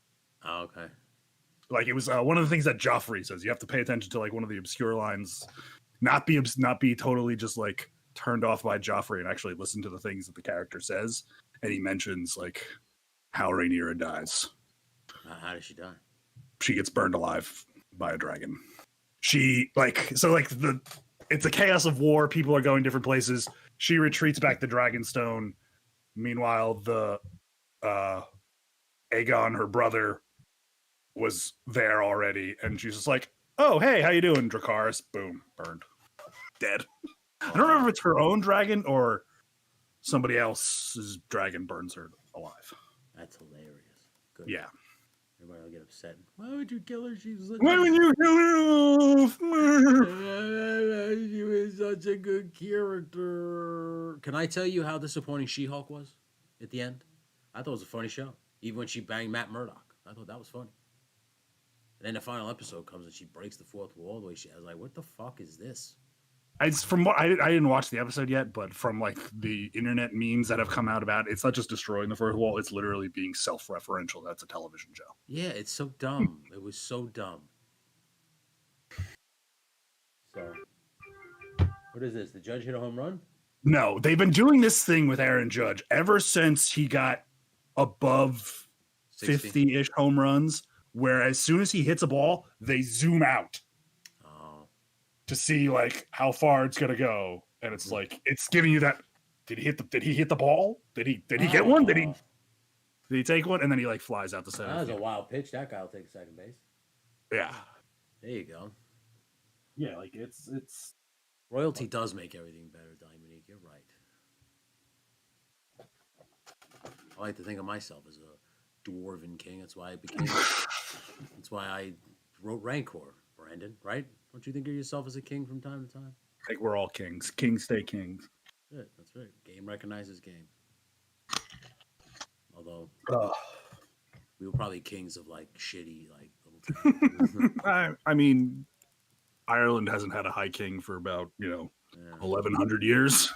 Oh, okay. Like it was one of the things that Joffrey says. You have to pay attention to like one of the obscure lines, not be totally just like turned off by Joffrey and actually listen to the things that the character says. And he mentions like how Rhaenyra dies. How does she die? She gets burned alive by a dragon. It's a chaos of war. People are going different places. She retreats back to Dragonstone. Meanwhile, the Aegon, her brother, was there already, and she's just like, "Oh, hey, how you doing, Dracarys?" Boom, burned, dead. I don't remember if it's her own dragon or somebody else's dragon burns her alive. That's hilarious. Good. Yeah. Everybody will get upset. Why would you kill her? She was Why would you kill her? She was such a good character. Can I tell you how disappointing She-Hulk was at the end? I thought it was a funny show. Even when she banged Matt Murdock. I thought that was funny. And then the final episode comes and she breaks the fourth wall the way I was like, what the fuck is this? It's from what I didn't watch the episode yet, but from like the internet memes that have come out about it, it's not just destroying the fourth wall; it's literally being self-referential. That's a television show. Yeah, it's so dumb. It was so dumb. So, what is this? The Judge hit a home run? No, they've been doing this thing with Aaron Judge ever since he got above 50-ish home runs, where as soon as he hits a ball, they zoom out to see like how far it's gonna go, and it's like it's giving you that. Did he hit the ball? Did he get one? Did he take one? And then he like flies out the center. That was a wild pitch. That guy will take second base. Yeah. There you go. Yeah, like it's royalty does make everything better, Dominique. You're right. I like to think of myself as a dwarven king. That's why I became. That's why I wrote Rancor, Brandon. Right? Don't you think of yourself as a king from time to time? I think we're all kings. Kings stay kings. That's right. Game recognizes game. Although we were probably kings of like shitty like little. I mean, Ireland hasn't had a high king for about 1100 years.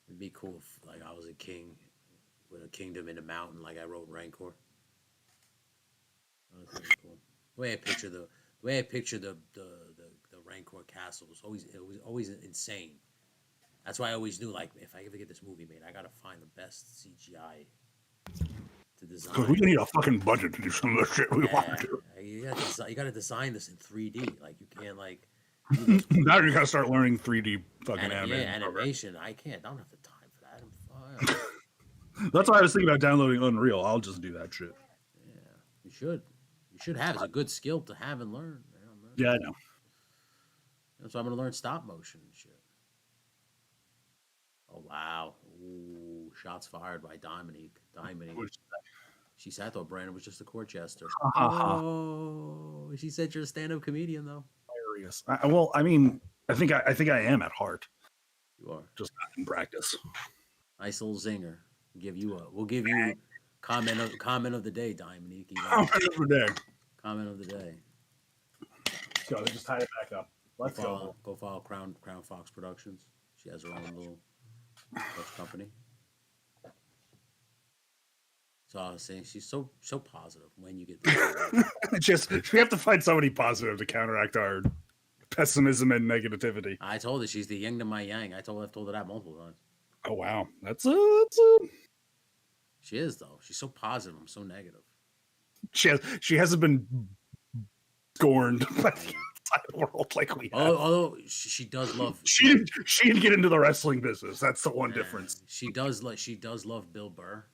It'd be cool if like I was a king with a kingdom in a mountain, like I wrote Rancor. That was really cool. The way I picture the Rancor castle was always insane. That's why I always knew, like, if I ever get this movie made, I gotta find the best CGI to design. Because we need a fucking budget to do some of the shit we want to do. You gotta design this in 3D. Like, you can't, like... Now you gotta start learning 3D fucking animation. Yeah, animation. I don't have the time for that. I'm fine. That's why I was thinking about downloading Unreal. I'll just do that shit. Yeah, you should. You should have. It's a good skill to have and learn. Yeah, I know. So I'm gonna learn stop motion and shit. Oh wow! Ooh, shots fired by Dominique. She said, "I thought Brandon was just a court jester." Oh, she said you're a stand-up comedian, though. Hilarious. Well, I mean, I think I am at heart. You are. Just not in practice. Nice little zinger. We'll give you comment of the day, Dominique. Comment of the day. Comment of the day. So let's just tie it back up. Let's go. Go follow Crown Fox Productions. She has her own little company. So I was saying she's so positive when you get there. Just we have to find somebody positive to counteract our pessimism and negativity. I told her she's the yin to my yang. I've told her that multiple times. Oh wow, that's She is though. She's so positive. I'm so negative. She hasn't been scorned by the entire world like we have. Although she does love. She didn't get into the wrestling business. That's the one difference. She does love Bill Burr.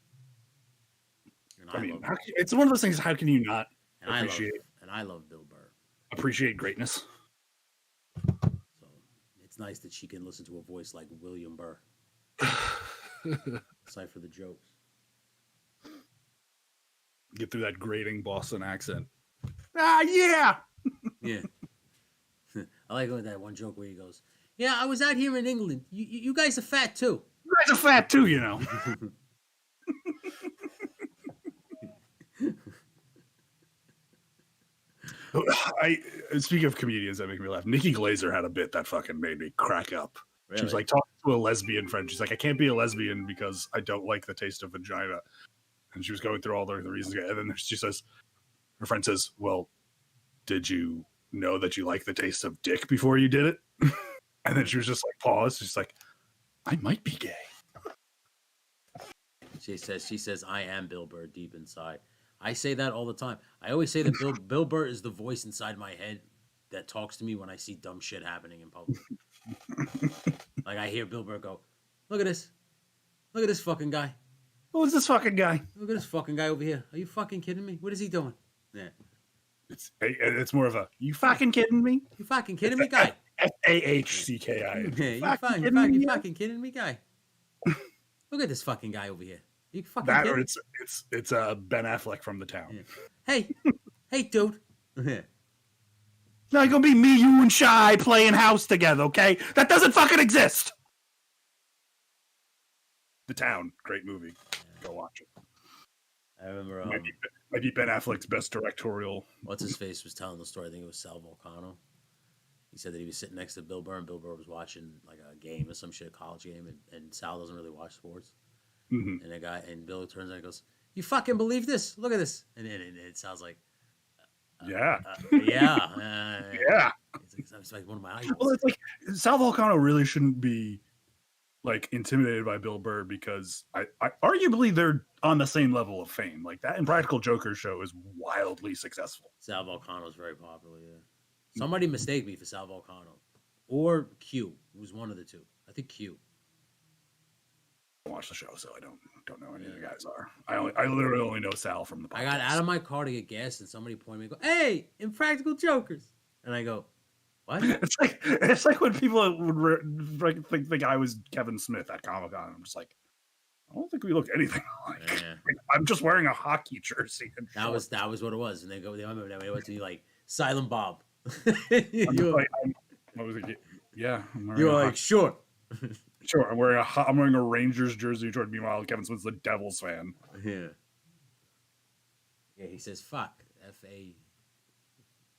I mean, it's one of those things. How can you not appreciate? I love Bill Burr. Appreciate greatness. So it's nice that she can listen to a voice like William Burr. Aside for the jokes. Get through that grating Boston accent. Yeah. Yeah. I like that one joke where he goes, "Yeah, I was out here in England. You guys are fat too. You guys are fat too, you know." Speaking of comedians that make me laugh, Nikki Glaser had a bit that fucking made me crack up. Really? She was like talking to a lesbian friend. She's like, "I can't be a lesbian because I don't like the taste of vagina." And she was going through all the reasons. And then she says, her friend says, "Well, did you know that you like the taste of dick before you did it?" And then she was just like, paused. She's like, "I might be gay." She says, "I am Bill Burr deep inside." I say that all the time. I always say that Bill Burr is the voice inside my head that talks to me when I see dumb shit happening in public. Like I hear Bill Burr go, "Look at this fucking guy. Who's this fucking guy? Look at this fucking guy over here. Are you fucking kidding me? What is he doing?" Yeah. It's more of a, "You fucking kidding me? You fucking kidding me, guy?" FAHCKI. Yeah, you fucking kidding me, guy? Look at this fucking guy over here. You fucking That kidding? or it's Ben Affleck from The Town. Yeah. Hey, dude. It's not gonna be me, you, and Shy playing house together, okay? That doesn't fucking exist. The Town, great movie. Go watch it. I remember. Might be Ben Affleck's best directorial. What's his face was telling the story. I think it was Sal Vulcano. He said that he was sitting next to Bill Burr, and Bill Burr was watching like a game or some shit, a college game, and Sal doesn't really watch sports. Mm-hmm. And Bill turns around and goes, "You fucking believe this? Look at this!" And it sounds like, Yeah. yeah. It's like one of my idols. Well, it's like Sal Vulcano really shouldn't be like intimidated by Bill Burr because I arguably they're on the same level of fame. Like that Impractical Joker show is wildly successful. Sal Vulcano is very popular. Yeah. Somebody mistake me for Sal Vulcano or Q. It was one of the two. I think Q. I watch the show, so I don't know any of the guys are. I literally only know Sal from the podcast. I got out of my car to get gas, and somebody pointed me and go, "Hey, Impractical Jokers," and I go, "What?" It's like when people would think the guy was Kevin Smith at Comic-Con. I'm just like, I don't think we look anything alike. Yeah. I'm just wearing a hockey jersey. And that was what it was, and they remember that it was like Silent Bob. Yeah. You're like, sure. Sure, I'm wearing a Rangers jersey. Meanwhile, Kevin Smith's a Devils fan. Yeah. Yeah, he says fuck. F-A.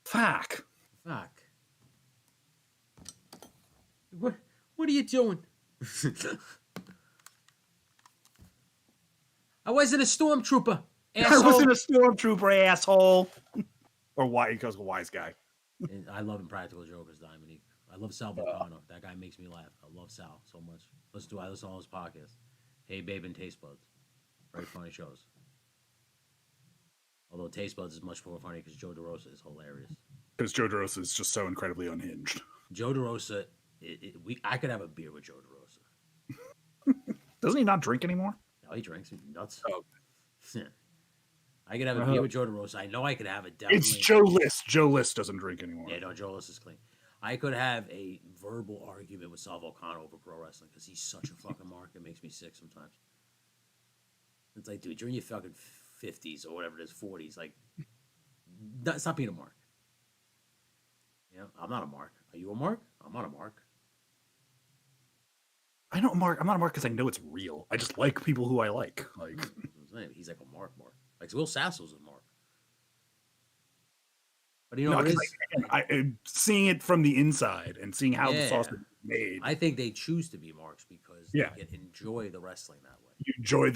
Fuck. Fuck. What are you doing? I wasn't a stormtrooper, asshole. I wasn't a stormtrooper, asshole. Or why? Because a wise guy. And I love Impractical Jokers, Dominique. I love Sal Vulcano. That guy makes me laugh. I love Sal so much. I listen to all his podcasts. Hey Babe and Taste Buds. Very funny shows. Although Taste Buds is much more funny because Joe DeRosa is hilarious. Because Joe DeRosa is just so incredibly unhinged. Joe DeRosa, I could have a beer with Joe DeRosa. Doesn't he not drink anymore? No, he drinks. He's nuts. Oh. I could have a beer with Joe DeRosa. I know I could have it definitely. It's Joe List. Joe List doesn't drink anymore. Yeah, no, Joe List is clean. I could have a verbal argument with Sal Vulcano over pro wrestling because he's such a fucking mark. It makes me sick sometimes. It's like, dude, you're in your fucking 50s or whatever it is, 40s. Like, stop being a mark. You know, I'm not a mark. Are you a mark? I'm not a mark. I know Mark. I'm not a mark because I know it's real. I just like people who I like. Like he's like a mark. Like Will Sasso's a mark. But you know what it is? Seeing it from the inside and seeing how the sausage is made. I think they choose to be marks because they can enjoy the wrestling that way.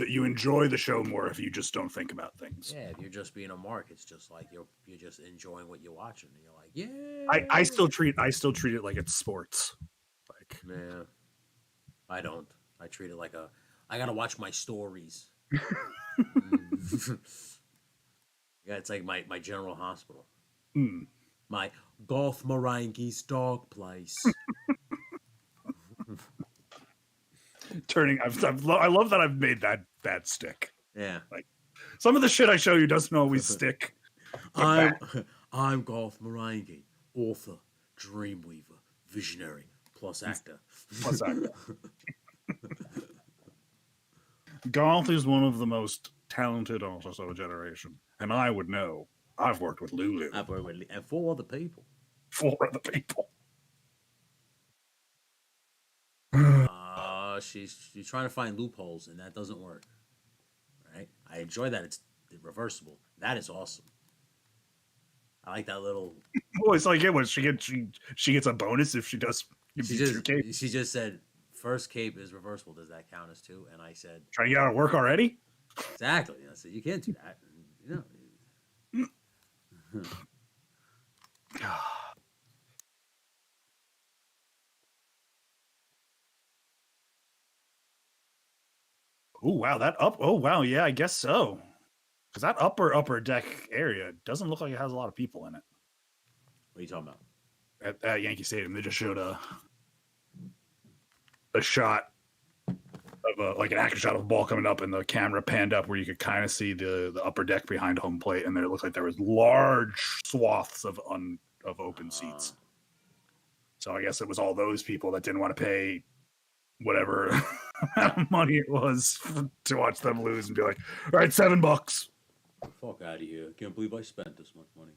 You enjoy the show more if you just don't think about things. Yeah, if you're just being a mark, it's just like you're just enjoying what you're watching, and you're like, yeah. I still treat it like it's sports. Like, yeah, I don't. I treat it like I gotta watch my stories. Yeah, it's like my general hospital. My Golf Marangi's dog place. I love that I've made that stick. Yeah. Like some of the shit I show you doesn't always stick. I'm Golf Marangi, author, dreamweaver, visionary, plus actor. Golf is one of the most talented artists of a generation, and I would know. I've worked with Lulu. I've worked with and 4 other people. 4 other people. She's trying to find loopholes, and that doesn't work. Right? I enjoy that it's reversible. That is awesome. I like that little. Well, it's like she gets a bonus if she does. She just said first cape is reversible. Does that count as 2? And I said, trying to get out of work already. Exactly. I said you can't do that. You know. Oh wow, that up. Oh wow, yeah, I guess so. Because that upper deck area doesn't look like it has a lot of people in it. What are you talking about? At Yankee Stadium, they just showed a shot of like an action shot of a ball coming up, and the camera panned up where you could kind of see the upper deck behind home plate, and there it looked like there was large swaths of open seats. So I guess it was all those people that didn't want to pay whatever money it was to watch them lose and be like, all right, $7. Fuck out of here! Can't believe I spent this much money.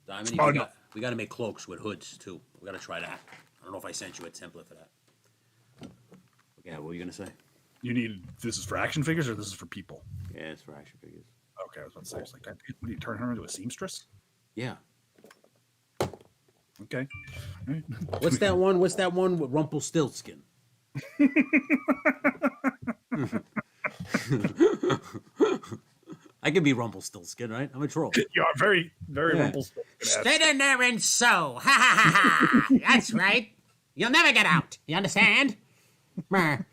Diamond, Oh, we got to make cloaks with hoods too. We got to try that. I don't know if I sent you a template for that. Yeah, what were you gonna say? You need this is for action figures or this is for people? Yeah, it's for action figures. Okay, I was about to say, I was like, what do you turn her into a seamstress? Yeah. Okay. All right. What's that one? What's that one with Rumpelstiltskin? I can be Rumpelstiltskin, right? I'm a troll. You are very, very Yeah. Rumpelstiltskin. Stay in there and sew. Ha ha ha ha. That's right. You'll never get out. You understand? Brr.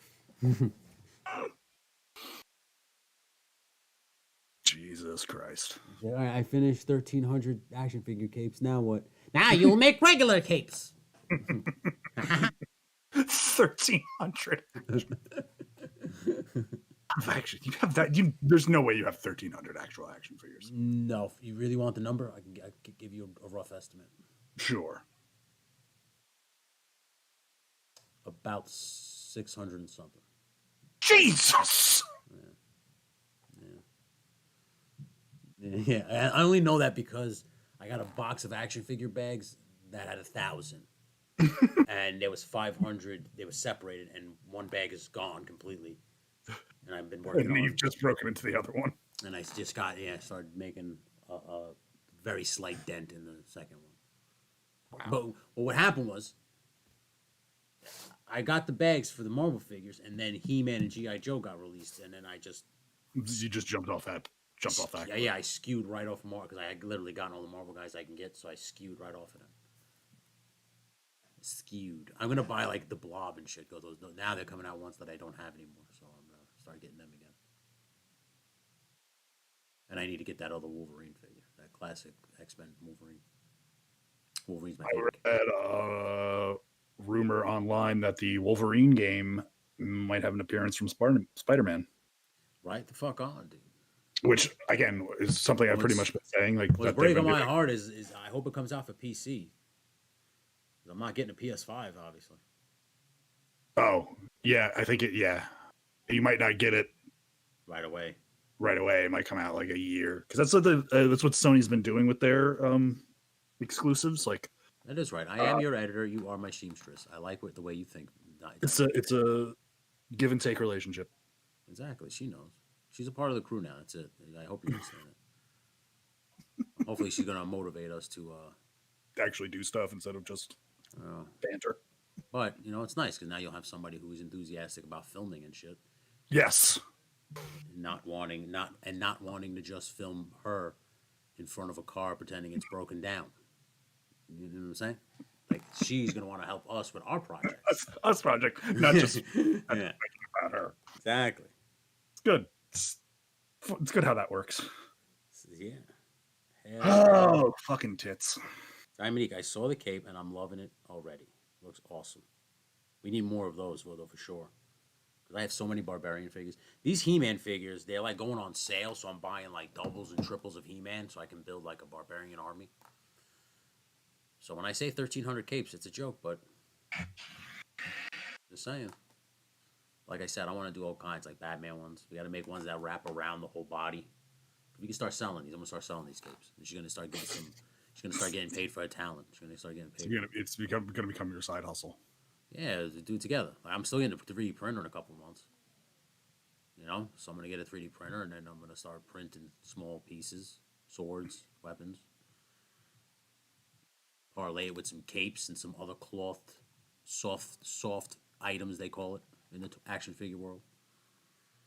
Jesus Christ. All right, I finished 1,300 action figure capes. Now what? Now you'll make regular capes. 1,300. Action. You have that. There's no way you have 1,300 actual action figures. No, if you really want the number, I can give you a rough estimate. Sure. About 600 and something. Jesus. Yeah, I only know that because I got a box of action figure bags that had 1,000, and there was 500. They were separated, and one bag is gone completely. And I've been working And on. you've just broken into the other one. And I just started making a very slight dent in the second one. Wow. But what happened was, I got the bags for the Marvel figures, and then He-Man and G.I. Joe got released, and then You just jumped off that. Yeah, I skewed right off Marvel because I had literally gotten all the Marvel guys I can get, so I skewed right off of them. Skewed. I'm gonna buy like the Blob and shit. Those now they're coming out ones that I don't have anymore, so I'm gonna start getting them again. And I need to get that other Wolverine figure, that classic X-Men Wolverine. Wolverine's my favorite. I read a rumor online that the Wolverine game might have an appearance from Spider-Man. Right the fuck on, dude. Which again is something I've pretty much been saying. Like what's breaking my heart is I hope it comes out for PC. I'm not getting a PS5, obviously. Oh yeah, I think it. Yeah, you might not get it right away. Right away, it might come out like a year because that's what Sony's been doing with their exclusives. Like that is right. I am your editor. You are my seamstress. I like the way you think. It's a give and take relationship. Exactly. She knows. She's a part of the crew now. That's it. I hope you understand it. Hopefully, she's gonna motivate us to actually do stuff instead of just banter. But it's nice because now you'll have somebody who is enthusiastic about filming and shit. Yes. Not wanting to just film her in front of a car pretending it's broken down. You know what I'm saying? Like she's gonna want to help us with our project. Us project, not just thinking about her. Exactly. It's good. It's good how that works. Yeah. Oh, fucking tits. Dominique, I saw the cape and I'm loving it already. Looks awesome. We need more of those, though, for sure. Because I have so many Barbarian figures. These He-Man figures, they're like going on sale, so I'm buying like doubles and triples of He-Man so I can build like a Barbarian army. So when I say 1,300 capes, it's a joke, but just saying. Like I said, I want to do all kinds, like Batman ones. We got to make ones that wrap around the whole body. We can start selling these. I'm gonna start selling these capes. She's gonna start getting some. She's gonna start getting paid for her talent. She's gonna start getting paid. It's gonna become your side hustle. Yeah, do it together. Like, I'm still getting a 3D printer in a couple of months. So I'm gonna get a 3D printer, and then I'm gonna start printing small pieces, swords, weapons. Parlay it with some capes and some other cloth, soft items they call it in the action figure world.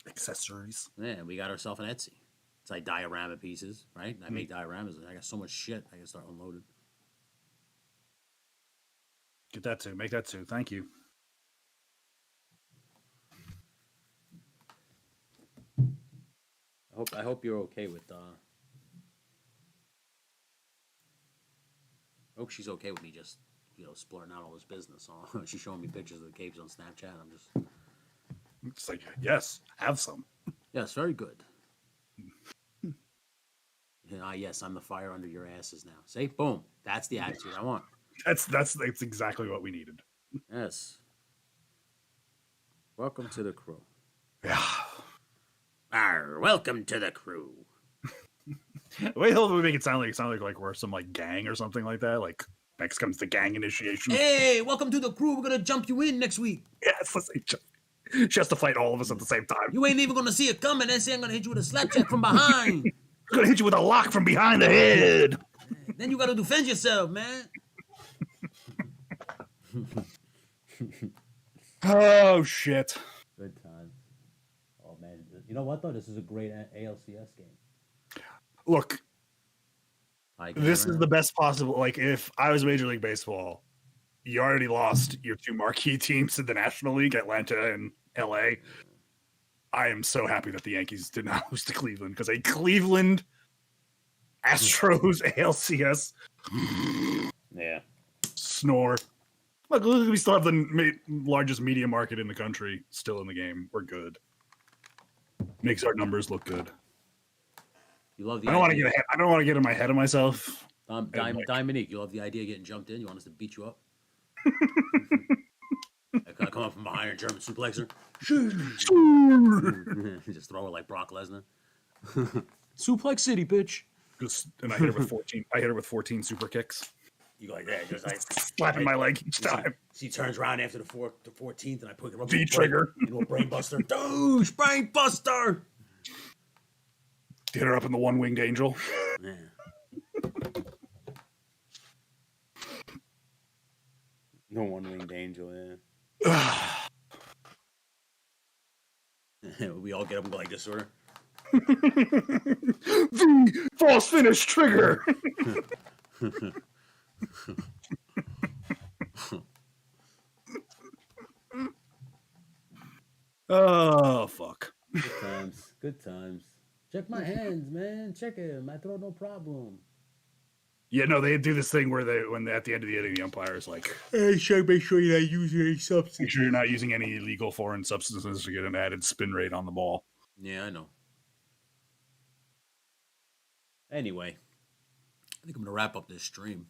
Accessories. Yeah, we got ourselves an Etsy. It's like diorama pieces, right? I make dioramas. I got so much shit I can start unloading. Get that too. Make that too. Thank you. I hope you're okay with. I hope she's okay with me just splurting out all this business. She's showing me pictures of the capes on Snapchat. I'm just. It's like yes, have some. Yes, very good. Yes, I'm the fire under your asses now. See, boom. That's the attitude I want. That's exactly what we needed. Yes. Welcome to the crew. Yeah. Welcome to the crew. Wait, he'll make it sound like we're some like gang or something like that. Like next comes the gang initiation. Hey, welcome to the crew. We're gonna jump you in next week. Yeah, it's the same. She has to fight all of us at the same time. You ain't even gonna see it coming. Then say I'm gonna hit you with a slap check from behind. I'm gonna hit you with a lock from behind the head. Then you gotta defend yourself, man. Oh shit. Good times. Oh man, you know what though? This is a great ALCS game. Look, this is the best possible. Like, if I was Major League Baseball, you already lost your two marquee teams in the National League, Atlanta and LA. I am so happy that the Yankees did not lose to Cleveland, because a Cleveland Astros ALCS snore. Look, we still have the largest media market in the country still in the game. We're good. Makes our numbers look good. You love the I don't want to get ahead. I don't want to get in my head of myself. Dominique, you love the idea of getting jumped in? You want us to beat you up? I come up from behind a German suplexer. Just throw it like Brock Lesnar. Suplex City, bitch. And I hit her with 14. I hit her with 14 super kicks. You go like that, just like slapping my leg each time. She turns around after the 14th, and I put her up V trigger into a brain buster. Douche, brain buster. Hit her up in the one winged angel. Yeah. No one winged angel, yeah. We all get up and go like this, sort of. The false finish trigger. Oh fuck. Good times. Good times. Check my hands, man. Check it. My throat, no problem. Yeah, no, they do this thing where when at the end of the inning, the umpire is like, "Hey, make sure you're not using any substance. Make sure you're not using any illegal foreign substances to get an added spin rate on the ball." Yeah, I know. Anyway, I think I'm gonna wrap up this stream.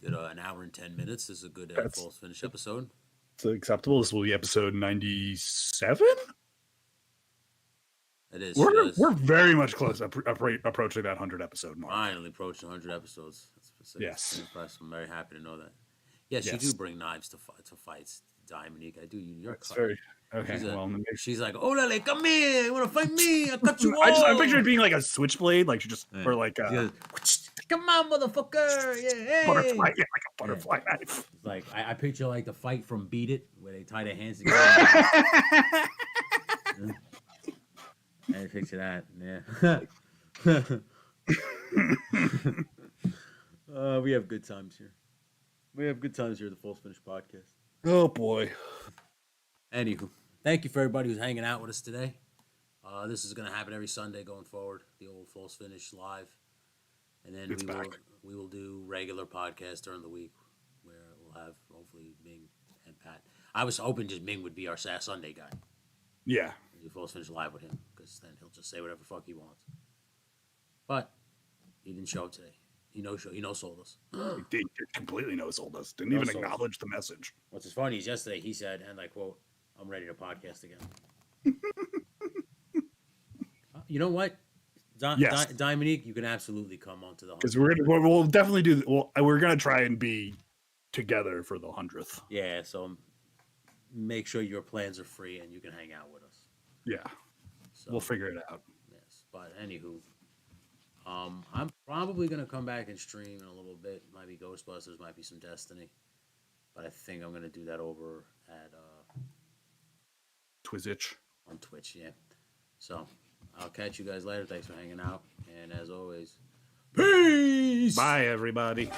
Did an hour and 10 minutes. This is a good false finish episode. It's acceptable. This will be episode 97. It is. We're very much close approaching that 100 episode mark. Finally approaching 100 episodes. Yes. I'm very happy to know that. Yes, you do bring knives to fights, Dominique. I do. You're very okay. She's like, "Oh, Lele, come here. You want to fight me? I'll cut you off." I picture it being like a switchblade, like you just or like come on, motherfucker! Yeah, butterfly, like a butterfly knife. It's like I picture like the fight from Beat It, where they tie their hands together. I picture that. Yeah. We have good times here. At the False Finish Podcast. Oh boy. Anywho, thank you for everybody who's hanging out with us today. This is going to happen every Sunday going forward. The old False Finish live, and then we will do regular podcasts during the week, where we'll have hopefully Ming and Pat. I was hoping just Ming would be our Sunday guy. Yeah. Do False Finish live with him, because then he'll just say whatever the fuck he wants. But he didn't show up today. He no-sold us. He completely no-sold us. Didn't even acknowledge the message. What's funny is yesterday he said, and I quote, "I'm ready to podcast again." You know what? Dominique, you can absolutely come on to the 100th. Because we'll definitely do. We're gonna try and be together for the 100th. Yeah, so make sure your plans are free and you can hang out with us. Yeah, so, we'll figure it out. Yes, but anywho, I'm probably gonna come back and stream in a little bit. Might be Ghostbusters, might be some Destiny, but I think I'm gonna do that over at Twizitch on Twitch. Yeah, so I'll catch you guys later. Thanks for hanging out, and as always, peace. Bye, everybody.